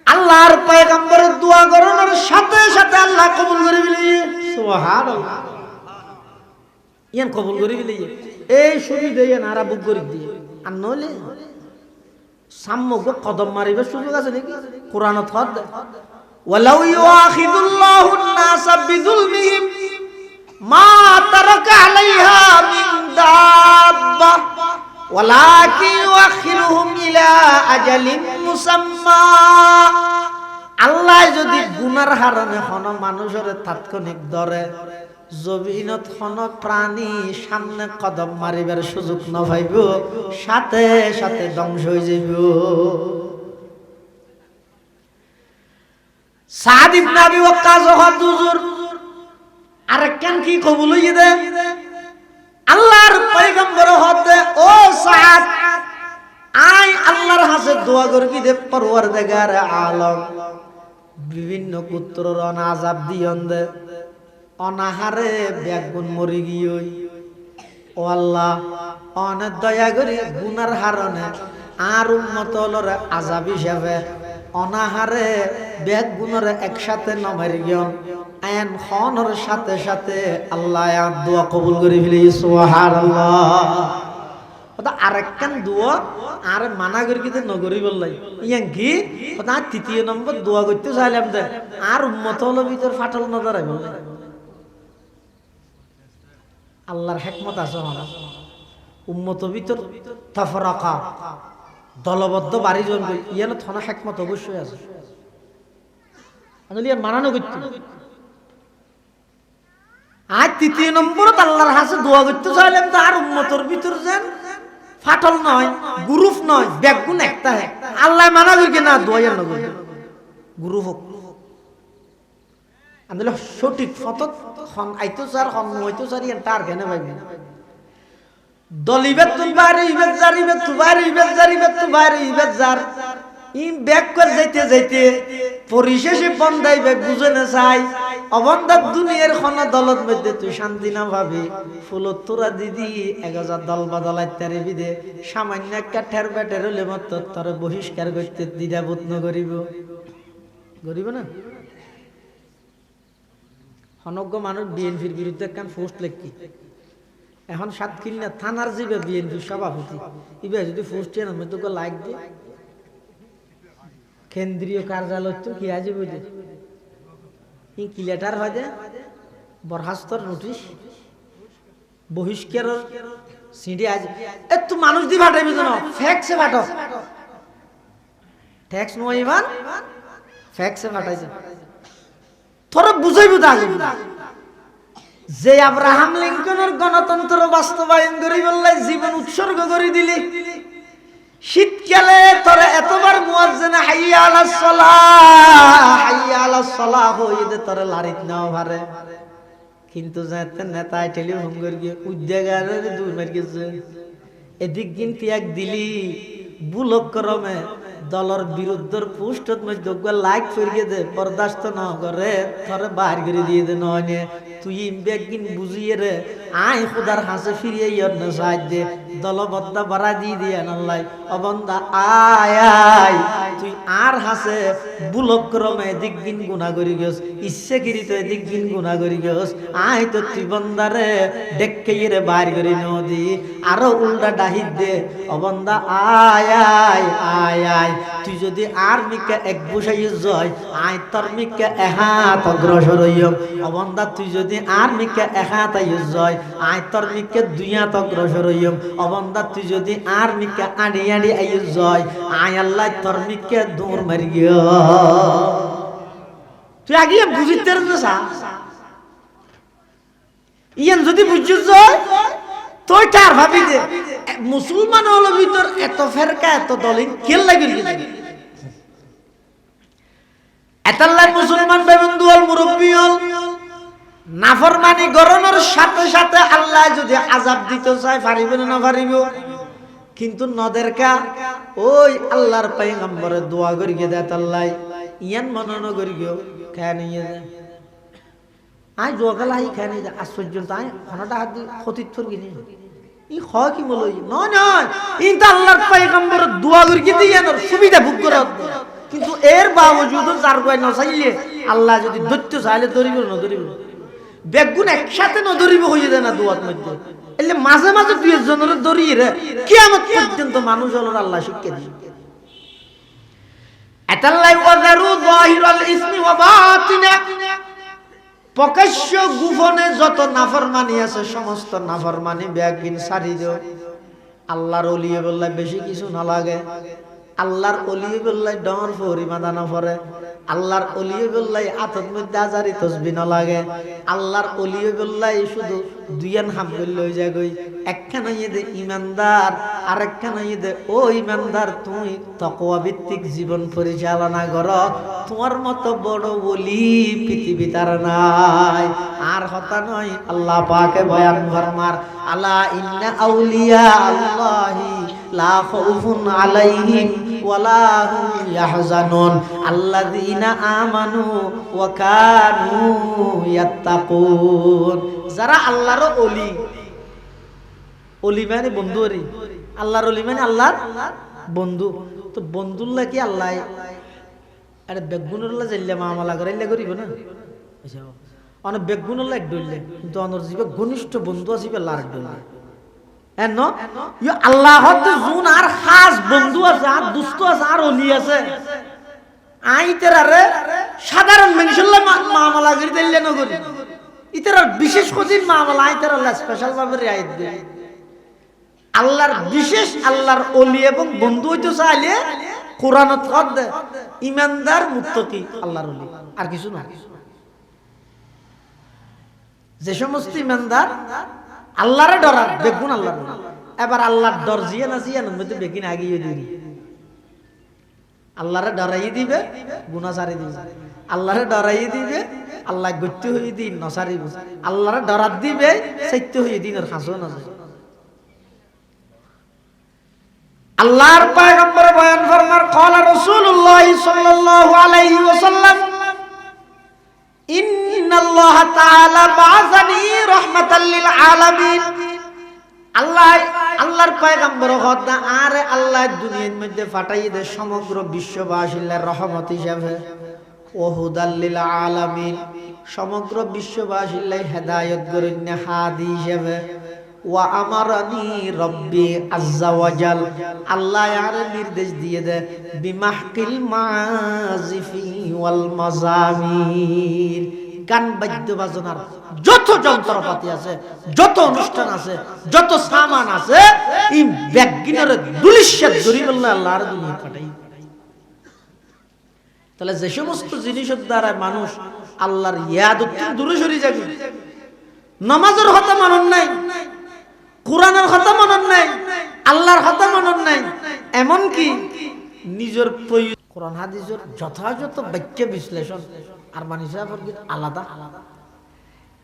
আল্লাহর পয়গম্বরের দোয়া গরনের সাথে সাথে আল্লাহ কবুল করে বিলি সুবহানাল্লাহ ইয়ান কবুল করে বিলি এই সুবি দেয় না আর বুক করে দিয়ে আর নলে সাম্যক কদম মারিবে সুযোগ আছে নাকি কোরআনত হদ ওয়ালাউ ইউআখিদুল্লাহু الناس বিযুলমিহিম মা তারাকা আলাইহা মিন দাব্বা ওয়ালাকিন ইউআখিরুহুম ইলা আজালিন মুসাম্মা আল্লাহ যদি গুনার হারণে কোন মানুষের তাৎক্ষণিক ধরে জমিনত কোন প্রাণী সামনে কদম মারিবার সুযোগ না পাইব সাথে সাথে ধ্বংস হয়ে যাইব সাদ ইবনে আবি ওয়াক্কাস হুজুর আর কেন কি কবুল হইয়ে দে আল্লাহর পয়গম্বর হতে ও সাদ আই আল্লাহর কাছে দোয়া করবি দে পরওয়ারদিগার আলম বিভিন্ন গোত্রর আযাব দিয়ন দে অনাহারে বেগুন মরি গিয়ে ও আল্লাহ অনেক দয়া করে গুনার হারণে আর উম্মত হলরে আযাব হিসাবে অনাহারে বেগুনের একসাথে নমার গিয়ন আইন খনর সাথে সাথে আল্লাহ দোয়া কবুল করে ফেলি সুবহানাল্লাহ ওটা আরেকখান দোয়া আর মানা করি কিন্তু নগরী বললাই ইয়াং কি ওটা তৃতীয় নম্বর দোয়া করতে চাইলাম দে আর উম্মত হলো ভিতর ফাটল নজর আই বললাই আল্লাহর হিকমত আছে না উম্মত ভিতর তাফরাকা দলবদ্ধ বাড়ি জন কই ইয়ানো থনা হিকমত অবশ্যই আছে আনলি আর মানানো করতে আজ তৃতীয় নম্বরত আল্লাহর কাছে দোয়া করতে চাইলাম তো আর উম্মতর ভিতর যেন ফাটল নয় গ্রুপ নয় বেগুন একটা হে আল্লাহ মানা করি না দোয়া না করি গ্রুপ হোক আনলে সঠিক ফতত খন আইতো স্যার খন হইতো স্যার ইয়ান তার কেন ভাইবে দলিবে তুবারি বেজারিবে তুবারি বেজারিবে তুবারি বেজার ইন ব্যাক করে যাইতে যাইতে পরিশেষে বন্দাইবে বুঝে না চাই অবন্দার দুনিয়ার খন দলত মধ্যে তুই শান্তি না ভাবি ফুলত তোরা দিদি 1000 দল বদলাই তারে বিদে সামান্য একটা ঠের বেটের হলে মত তোরে বহিষ্কার করতে দ্বিধাবোধ ন করিব করিব না অনজ্ঞ মানুষ বিএনপির বিরুদ্ধে কান পোস্ট লেখি এখন সাতক্ষীরা থানার জিবে বিএনপির সভাপতি ইবে যদি পোস্ট এর মধ্যে তো লাইক দি কেন্দ্রীয় কার্যালয় তো কি আজে বুঝে কি লেটার হয় দে বরখাস্তর নোটিশ বহিষ্কার সিঁড়ি আজ একটু মানুষ দিয়ে ফাটাইবি তো না ফ্যাক্সে ফাটো ট্যাক্স নয় ইমান ফ্যাক্সে ফাটাইছে তোরা বুঝাইব তো আগে যে আব্রাহাম লিঙ্কনের গণতন্ত্র বাস্তবায়ন করি বললে জীবন উৎসর্গ করে দিলি শীতকালে তোরা এতবার মুয়াজ্জিনে হাইয়া আলাস সালাহ হইতে তোরা লারিত নাও ভারে কিন্তু যাতে নেতা টেলিফোন করে গিয়ে উদ্যোগারের দূর মার গেছে এদিক কিন্তু এক দিলি বুলক ক্রমে দলের বিরুদ্ধের পোস্টত মধ্যে লাইক ফিরিয়ে দে বরদাস্ত ন করে তোরে বাহির করে দিয়ে দে নয় তুই একদিন বুঝিয়ে রে আই খুদার হাসে ফিরিয়ে ইয়ার না সাহায্য দে দলবদ্ধা বাড়া দিয়ে দিয়ে আনাল্লাই অবন্দা আয় আয় তুই আর হাসে বুলক ক্রমে এদিক দিন গুণা করি গেছ ইচ্ছেকৃত এদিক দিন গুণা করি গেছ আয় তো তুই বন্দারে ডেকে রে বাহির করে নদী আরো উল্টা ডাহিত দে অবন্দা আয় আয় আয় আয় তুই যদি আর মিকে এক বসাই জয় আয় তোর মিকে এহাত অগ্রসর হইম অবন্দা তুই যদি আর মিকে এহাত আই জয় আয় তোর মিকে দুই হাত অগ্রসর হইম অবন্দা তুই যদি আর মিকে আড়ি আড়ি আই জয় আয় আল্লাহ তোর মিকে দৌড় মারি গিয়ে তুই আগে বুঝিতে না ইয়ান যদি বুঝছিস জয় তুই তার ভাবি দে মুসলমান হলো ভিতর এত ফেরকা এত দলিন কেল লাগিল এতাল্লাহ মুসলমান বেবন্ধু হল মুরব্বী হল নাফরমানি গরনের সাথে সাথে আল্লাহ যদি আযাব দিতে চায় পারিবে না পারিব কিন্তু নদেরকা ওই আল্লাহর পয়গম্বরে দোয়া করি গে দেত আল্লাহ ইয়ান মনন করি গো কেন ইয়ে আই দোয়াগাল আই কেন আশ্চর্য তাই হনটা হাত ক্ষতিত ফর গিনি ই হয় কি বলই নয় নয় ইনতা আল্লাহর পয়গম্বর দোয়া করি গে দিয়ান সুবিধা ভোগ করত কিন্তু এর বাবজুদ যার কই না চাইলে আল্লাহ যদি দৈত্য চাইলে ধরিব না ধরিব বেগুন একসাথে না ধরিব হইয়ে দেয় না দোয়ার মধ্যে এলে মাঝে মাঝে দুই জনের ধরিয়ে রে কিয়ামত পর্যন্ত মানুষ হলো আল্লাহ শিক্ষা দিবে আতাল্লাই ওয়াজারু যাহিরাল ইসমি ওয়া বাতিনা প্রকাশ্য গোপনে যত নাফরমানি আছে সমস্ত নাফরমানি বেগিন সারি দিও আল্লাহর ওলি বললে বেশি কিছু না লাগে আল্লাহর ওলি বললে ডর ফরি মাদানা পড়ে আল্লাহর ওলি বললে আতত মধ্যে আজারি তসবিহ না লাগে আল্লাহর ওলি বললে শুধু দুইয়ান হাম বললে হই যায় গই একখানা ইদে ঈমানদার আরেকখানা ইদে ও ঈমানদার তুই তাকওয়া ভিত্তিক জীবন পরিচালনা করো তোমার মতো বড় ওলি পৃথিবীতে আর নাই আর হতা নয় আল্লাহ পাকে বয়ান ফরমার আলা ইন্না আউলিয়া আল্লাহি লা খাউফুন আলাইহিম ওয়ালা হুম ইয়াহজানুন আল্লাযীনা আমানু ওয়া কানু ইয়াত্তাকুন যারা আল্লাহর ওলি ওলি মানে বন্ধু রে আল্লাহর ওলি মানে আল্লাহর বন্ধু তো বন্ধুল্লাহ কি আল্লাহ আরে বেগুনুল্লাহ জাইলে মামলা করাইলে করিব না আচ্ছা অনেক বেগুনুল্লাহ এক ডইলে কিন্তু অনর জীবে ঘনিষ্ঠ বন্ধু আসিবে লার ডইলে এনো ইয়া আল্লাহর জুন আর খাস বন্ধু আছে আর দুষ্ট আছে আর ওলি আছে আইতেরারে সাধারণ মানুষের মামলা করি দিলে না করি ইতারা বিশেষ কঠিন মামলা আইতেরা স্পেশাল ভাবে রিয়ায়ত দেয় আল্লাহর বিশেষ আল্লাহর ওলি এবং বন্ধু হইতে চাইলে কোরআনত কর দে ঈমানদার মুত্তাকি আল্লাহর ওলি আর কিছু না যে সমস্ত ঈমানদার আল্লাহরে ডরার বেগুন আল্লাহর এবার আল্লাহর ডর জিয়া না জিয়া না মধ্যে বেগিন আগিয়ে দিবি আল্লাহরে ডরাই দিবে গুনাহ ছাড়ি দিবে আল্লাহরে ডরাই দিবে আল্লাহ গত্য হই দিন নসারিব আল্লাহরে ডরাত দিবে সত্য হই দিন আর হাসো না যায় আল্লাহর পয়গম্বর বয়ান ফরমার ক্বালা রাসূলুল্লাহ সাল্লাল্লাহু আলাইহি ওয়াসাল্লাম ইন্নাল্লাহ তাআলা বা'সানি রাহমাতাল লিল আলামিন আল্লাহর পয়গম্বর খোদা আরে আল্লাহ দুনিয়ার মধ্যে পাঠাই দে সমগ্র বিশ্ববাসীর রহমত হিসেবে ও হুদাল লিল আলামিন সমগ্র বিশ্ববাসীর হেদায়েত করেন হাদি হিসেবে ওয়া আমারানি রব্বি আজ্জা ওয়াজাল আল্লাহ আর নির্দেশ দিয়ে দে বিমাহকিল মাযিফি ওয়াল মাযামির গান বাদ্য বাজনার যত যন্ত্রপাতি আছে, যত অনুষ্ঠান আছে, যত সামান আছে, এই ব্যাগিনারে দুলিশাত ধরি বললে আল্লাহর দুনিয়া পাঠাই। তাহলে যে সমস্ত জিনিসের দ্বারা মানুষ আল্লাহর ইয়াদ দূরে সরে যাবে, নামাজের কথা মনন নাই, কোরআনের কথা মনন নাই, আল্লাহর কথা মনন নাই, এমনকি নিজের কোরআন হাদিসের যথাযথ বাক্য বিশ্লেষণ আর মানুষের আলাদা আলাদা।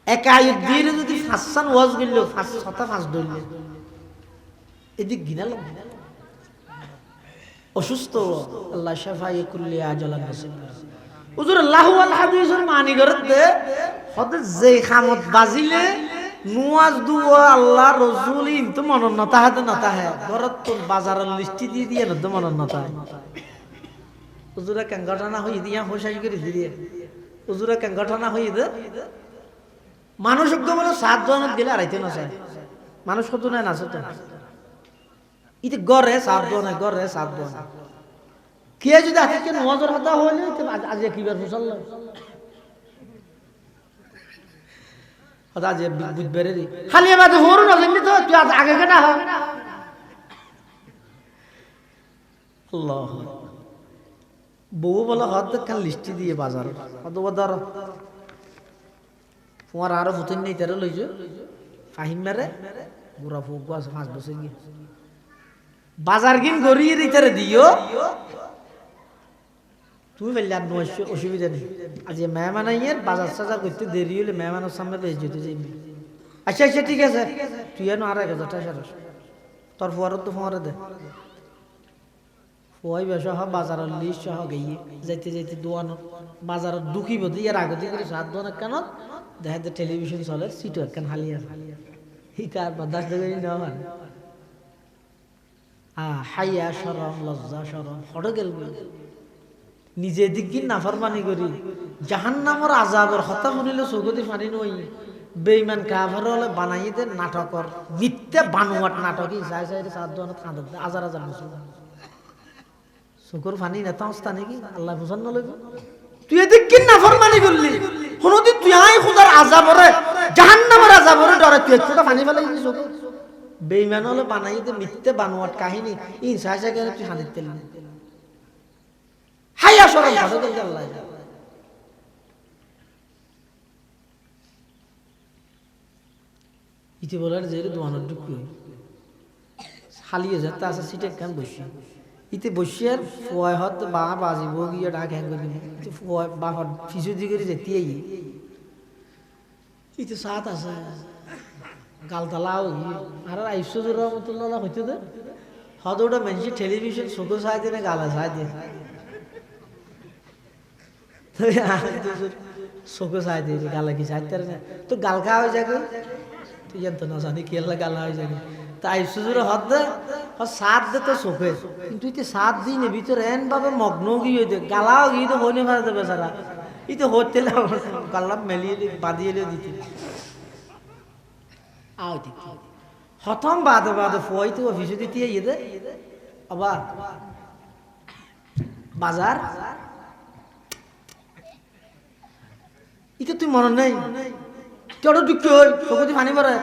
এক আয়াত দিয়ে যদি ফাঁসান ওয়াজ গেল, ফাঁস ধরল, এদিক ঘিনাল অসুস্থ, আল্লাহ শাফায়ে কুল্লি আজালান নাসিব। হুজুর আল্লাহু আল হাদিসের মানি করতে হতে যে খামত বাজিলে নুয়াজ দুয়া আল্লাহ রাসূল ইনতো মনন নতা হাতে নতা হে ঘরত তো বাজারের লিস্টি দিয়ে দিয়ে নতো মনন নতা। হুজুরা কেন ঘটনা হই দিয়া হোসাই করে দিয়ে হুজুরা কেন ঘটনা হই দে মানুষ বলে 7 জনত গেলে আড়াইতে না চায়, মানুষ কত নাই নাচে তো ইতে গরে 7 জন গরে 7 জন কে যদি আজকে নজর হতা হইলে আজ কিবার ফসল আজ বুঝবেরে খালি বাদে হরু না জানি তো তুই আজ আগে কেটা হ আল্লাহ বউ বলে হদ কান লিস্টি দিয়ে বাজার হদ বদর তোমার আরো ফুতেন নেই তারে লইছ ফাহিম মেরে বুড়া ফুক আছে 5 বছর গিয়ে বাজার কিন গড়িয়ে দিতে দিও তুই বললে আর অসুবিধা নেই। আজ মেহমান আইয়ের বাজার সাজার করতে দেরি হলে মেহমানের সামনে বেশ যেতে যাইবি। আচ্ছা আচ্ছা ঠিক আছে, তুই এনো আর 1000 টাকা তোর ফুয়ারত তো ফুয়ারে দে ফুয়াই বেশ হ বাজারের লিস্ট সহ গিয়ে যাইতে যাইতে দোয়ান বাজারের দুঃখী বোধ ইয়ার আগে করে 7 দোয়ান কেন দেখা যায় টেলিভিশন চলে সিট কেন হালি আছে হিটা আর বরদাস্ত করি না হয় হাইয়া শরম লজ্জা শরম হড় গেল নিজে দিক কি নাফরমানি করি জাহান্নামের আযাবের কথা শুনিলে চকুতে পানি নই বেঈমান কাফের হলে বানাই দে নাটকর মিথ্যা বানোয়াট নাটকই চাই চাই 7 জন খাঁদত হাজার হাজার মুসলমান চকুর পানি নেতা অবস্থা নাকি আল্লাহ বুঝান নলইব। তুই এদিক কি নাফরমানি করলি কোনদিন তুই আই খোদার আযাবরে জাহান্নামের আযাবরে ডরে তুই একটা পানি ফেলাই দিছ বেঈমান হলে বানাই দে মিথ্যা বানোয়াট কাহিনী ই চাই চাই তুই হাদিত তেল হাইয়া শরম ভালো করে আল্লাহ ইতি বলার যে দোয়ানোর ঢুকি হালিয়ে যেতে আছে সিটে কেন বসি ইতে বসিয়ার ফুয়ায় হত বা বাজিব গিয়ে ডাক হ্যাং করে ইতে ফুয়ায় বা হত ফিসু দি করে যেতেই ইতে সাত আছে গালতালাও আর আইসুজুর রহমতুল্লাহ হইতে দে হদ ওটা মানুষ টেলিভিশন চোখে চাই দিয়ে গালা চাই দিয়ে চোখে চাই দিয়ে গালা কি চাইতে না তো গাল খাওয়া হয়ে যাবে তুই জানতো না জানি কি গালা হয়ে যাবে তাই সুজুরে হদ দে সাত দে তো চোখে কিন্তু ইতে 7 দিনের ভিতরে এন ভাবে মগ্ন গিয়ে দে গালাও গিয়ে তো হইনে মারা দেবে সারা ইতে হতে গাল্লা মেলিয়ে বাঁধিয়ে দিতে আও দেখি হতম বাদে বাদে ফুয়াই তো অফিসে দিতে ইয়ে দে আবার বাজার ইতে তুই মনে নেই কেউ দুঃখ হই চোখে পানি পরে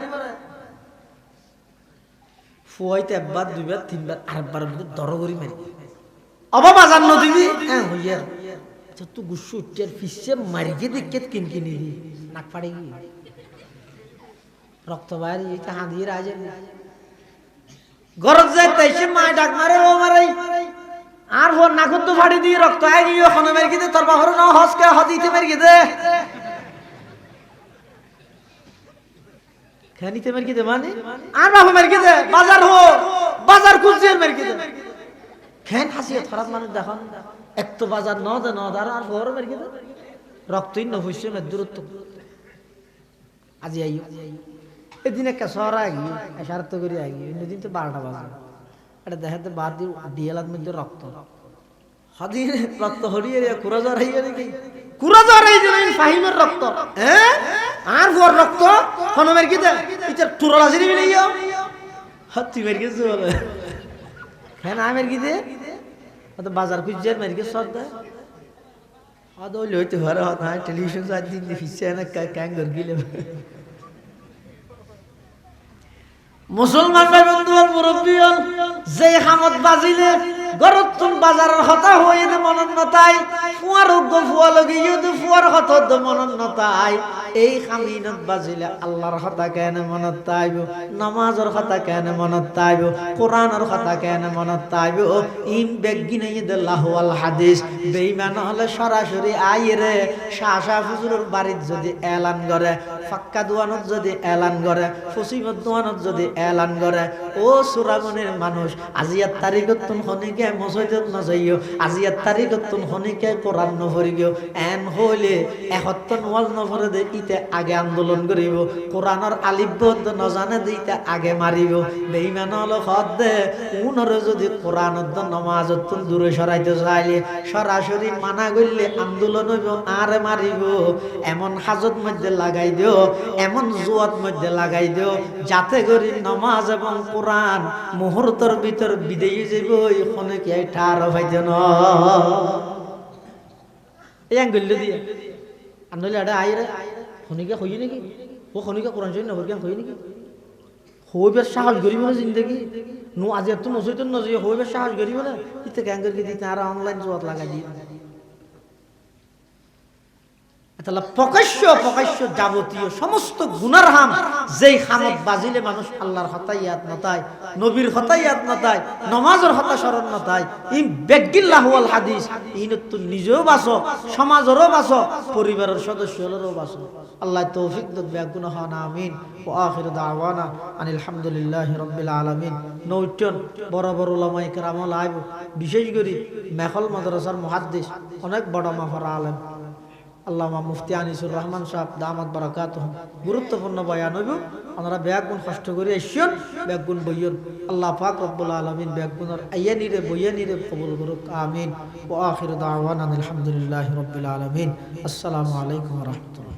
ফুয়াইতে 1 বার 2 বার 3 বার আরেকবার দর করি মারি অবা বাজার নদী হ্যাঁ হইয়া তো গুসু উচ্চার ফিসে মারিকে দেখে কিনকিনি নাক ফাড়ে গিয়ে রক্ত বাইরে এটা হাঁদিয়ে রাজে গরজ যায় তাইছে মা ডাক মারে ও মারাই আর হো নাকুত তো ফাড়ি দিয়ে রক্ত আই গিয়ে ওখানে মেরে গিয়ে তোর বাহর না হসকে হদিতে মেরে গিয়ে দে খানিতে মেরে গিয়ে মানে আর বাহু মেরে গিয়ে দে বাজার খুঁজছে মেরে গিয়ে দে খেন হাসিয়ে খারাপ মানুষ দেখুন এক তো বাজার ন দে ন দার আর বড় মেরে গিয়ে দে রক্তই ন হইছে মে দূরত্ব আজি আইও এদিন একটা শহর আগিয়ে এসারত করে আগিয়ে অন্যদিন তো 12টা বাজে এটা দেখাতে বাদ দিয়ে ডিয়ালার মধ্যে রক্ত হদিন রক্ত হরিয়ে কুরাজার হইয়া নাকি কুরাজার হয়ে যাবেন ফাহিমের রক্ত হ্যাঁ আর বড় রক্ত হনমের কি দে এটা তুরলা জিনি মিলাইও হাতি মের কি বলে কেন আমের কি দে তো বাজার খুঁজে মের কি সদ দে আদৌলি হইতে পারে না টেলিভিশন 4 দিন ফিরছে না ক্যাঙ্গর গিলে মুসলমান ভাই বন্ধু আর মুরব্বী যে হামত বাজিলে গরতুন বাজারের হতা হয়ে মনন্নতাই ফুয়ার উগ্র ফুয়া লগি ইউদ ফুয়ার হত মনন্নতাই এই খামিনত বাজিলে আল্লাহর কথা কেন মনত তাইব নামাজের কথা কেন মনত তাইব কোরআনের কথা কেন মনত তাইব ইম বেগিনে ইদাল্লাহু আল হাদিস বেঈমান হলে সরাসরি আইরে শাহ হুজুরের বাড়িত যদি এলান করে ফাক্কা দোয়ানত যদি এলান করে ফসিমত দোয়ানত যদি এলান করে ও সুরামনের মানুষ আজিয়ার তারিখত তুন হনিকে মসজিদত নজাইও আজিয়ার তারিখত তুন হনিকে কোরআন নফরিও এন হইলে এহত্তন ওয়াল নফরে দে ইতে আগে আন্দোলন করিব কোরআনের আলিফবদ্ধ নজানে দিতে আগে মারিব বেঈমান হলো হদ দে উনরে যদি কোরআনত নামাজত তুন দূরে সরাইতে চাইলে সরাসরি মানা করলে আন্দোলন হইব আরে মারিব এমন হাজত মধ্যে লাগাই দিও এমন জুয়াত মধ্যে লাগাই দিও যাতে করি নামাজ এবং কোরআন মুহূর্তের ভিতর বিদেয় যাইব এখানে কি ঠার হইতে ন এই আঙ্গুল দিয়ে আনলে আড়া আইরে খনিকে হই নাকি ও খনিকে কোরআন শরীফ নবর কেন হই নাকি হইবার সাহস করিব না জিন্দেগি নু আজ এত মসজিদ নজে হইবার সাহস করিব না ইতে গ্যাঙ্গের কি দিতে আর অনলাইন জুয়াত লাগাই দিয়ে তাহলে প্রকাশ্য যাবতীয় সমস্ত গুনার হাম যেই হামত বাজিলে মানুষ আল্লাহর হতা ইয়াদ নতায় নবীর হতা ইয়াদ নতায় নমাজের হতা স্মরণ নতায় ইন বেগিল্লাহু আল হাদিস ইনত তো নিজেও বাঁচো সমাজেরও বাঁচো পরিবারের সদস্যদেরও বাঁচো আল্লাহ তৌফিক দান বেগুনা হন আমিন ওয়া আখিরু দাওয়ানা আনিল হামদুলিল্লাহি রাব্বিল আলামিন নৌটন বড় বড় উলামায়ে কেরাম লাইব বিশেষ করে মেখল মাদ্রাসার মুহাদ্দিস অনেক বড় মাফার আলেম আল্লামা মুফতি আনিসুর রহমান সাহেব দামাত বারাকাতুহু গুরুত্বপূর্ণ বয়ান হইব আমরা ব্যাগুন কষ্ট করে আসিয়ন ব্যাগুন বইয়ন আল্লাহ পাক রব্বুল আলামিন ব্যাগুনের আয়ানিরে বয়ানিরে কবুল করুক আমিন ওয়া আখিরু দাওয়ানা আলহামদুলিল্লাহি রাব্বিল আলামিন আসসালামু আলাইকুম ওয়া রাহমাতুল্লাহ।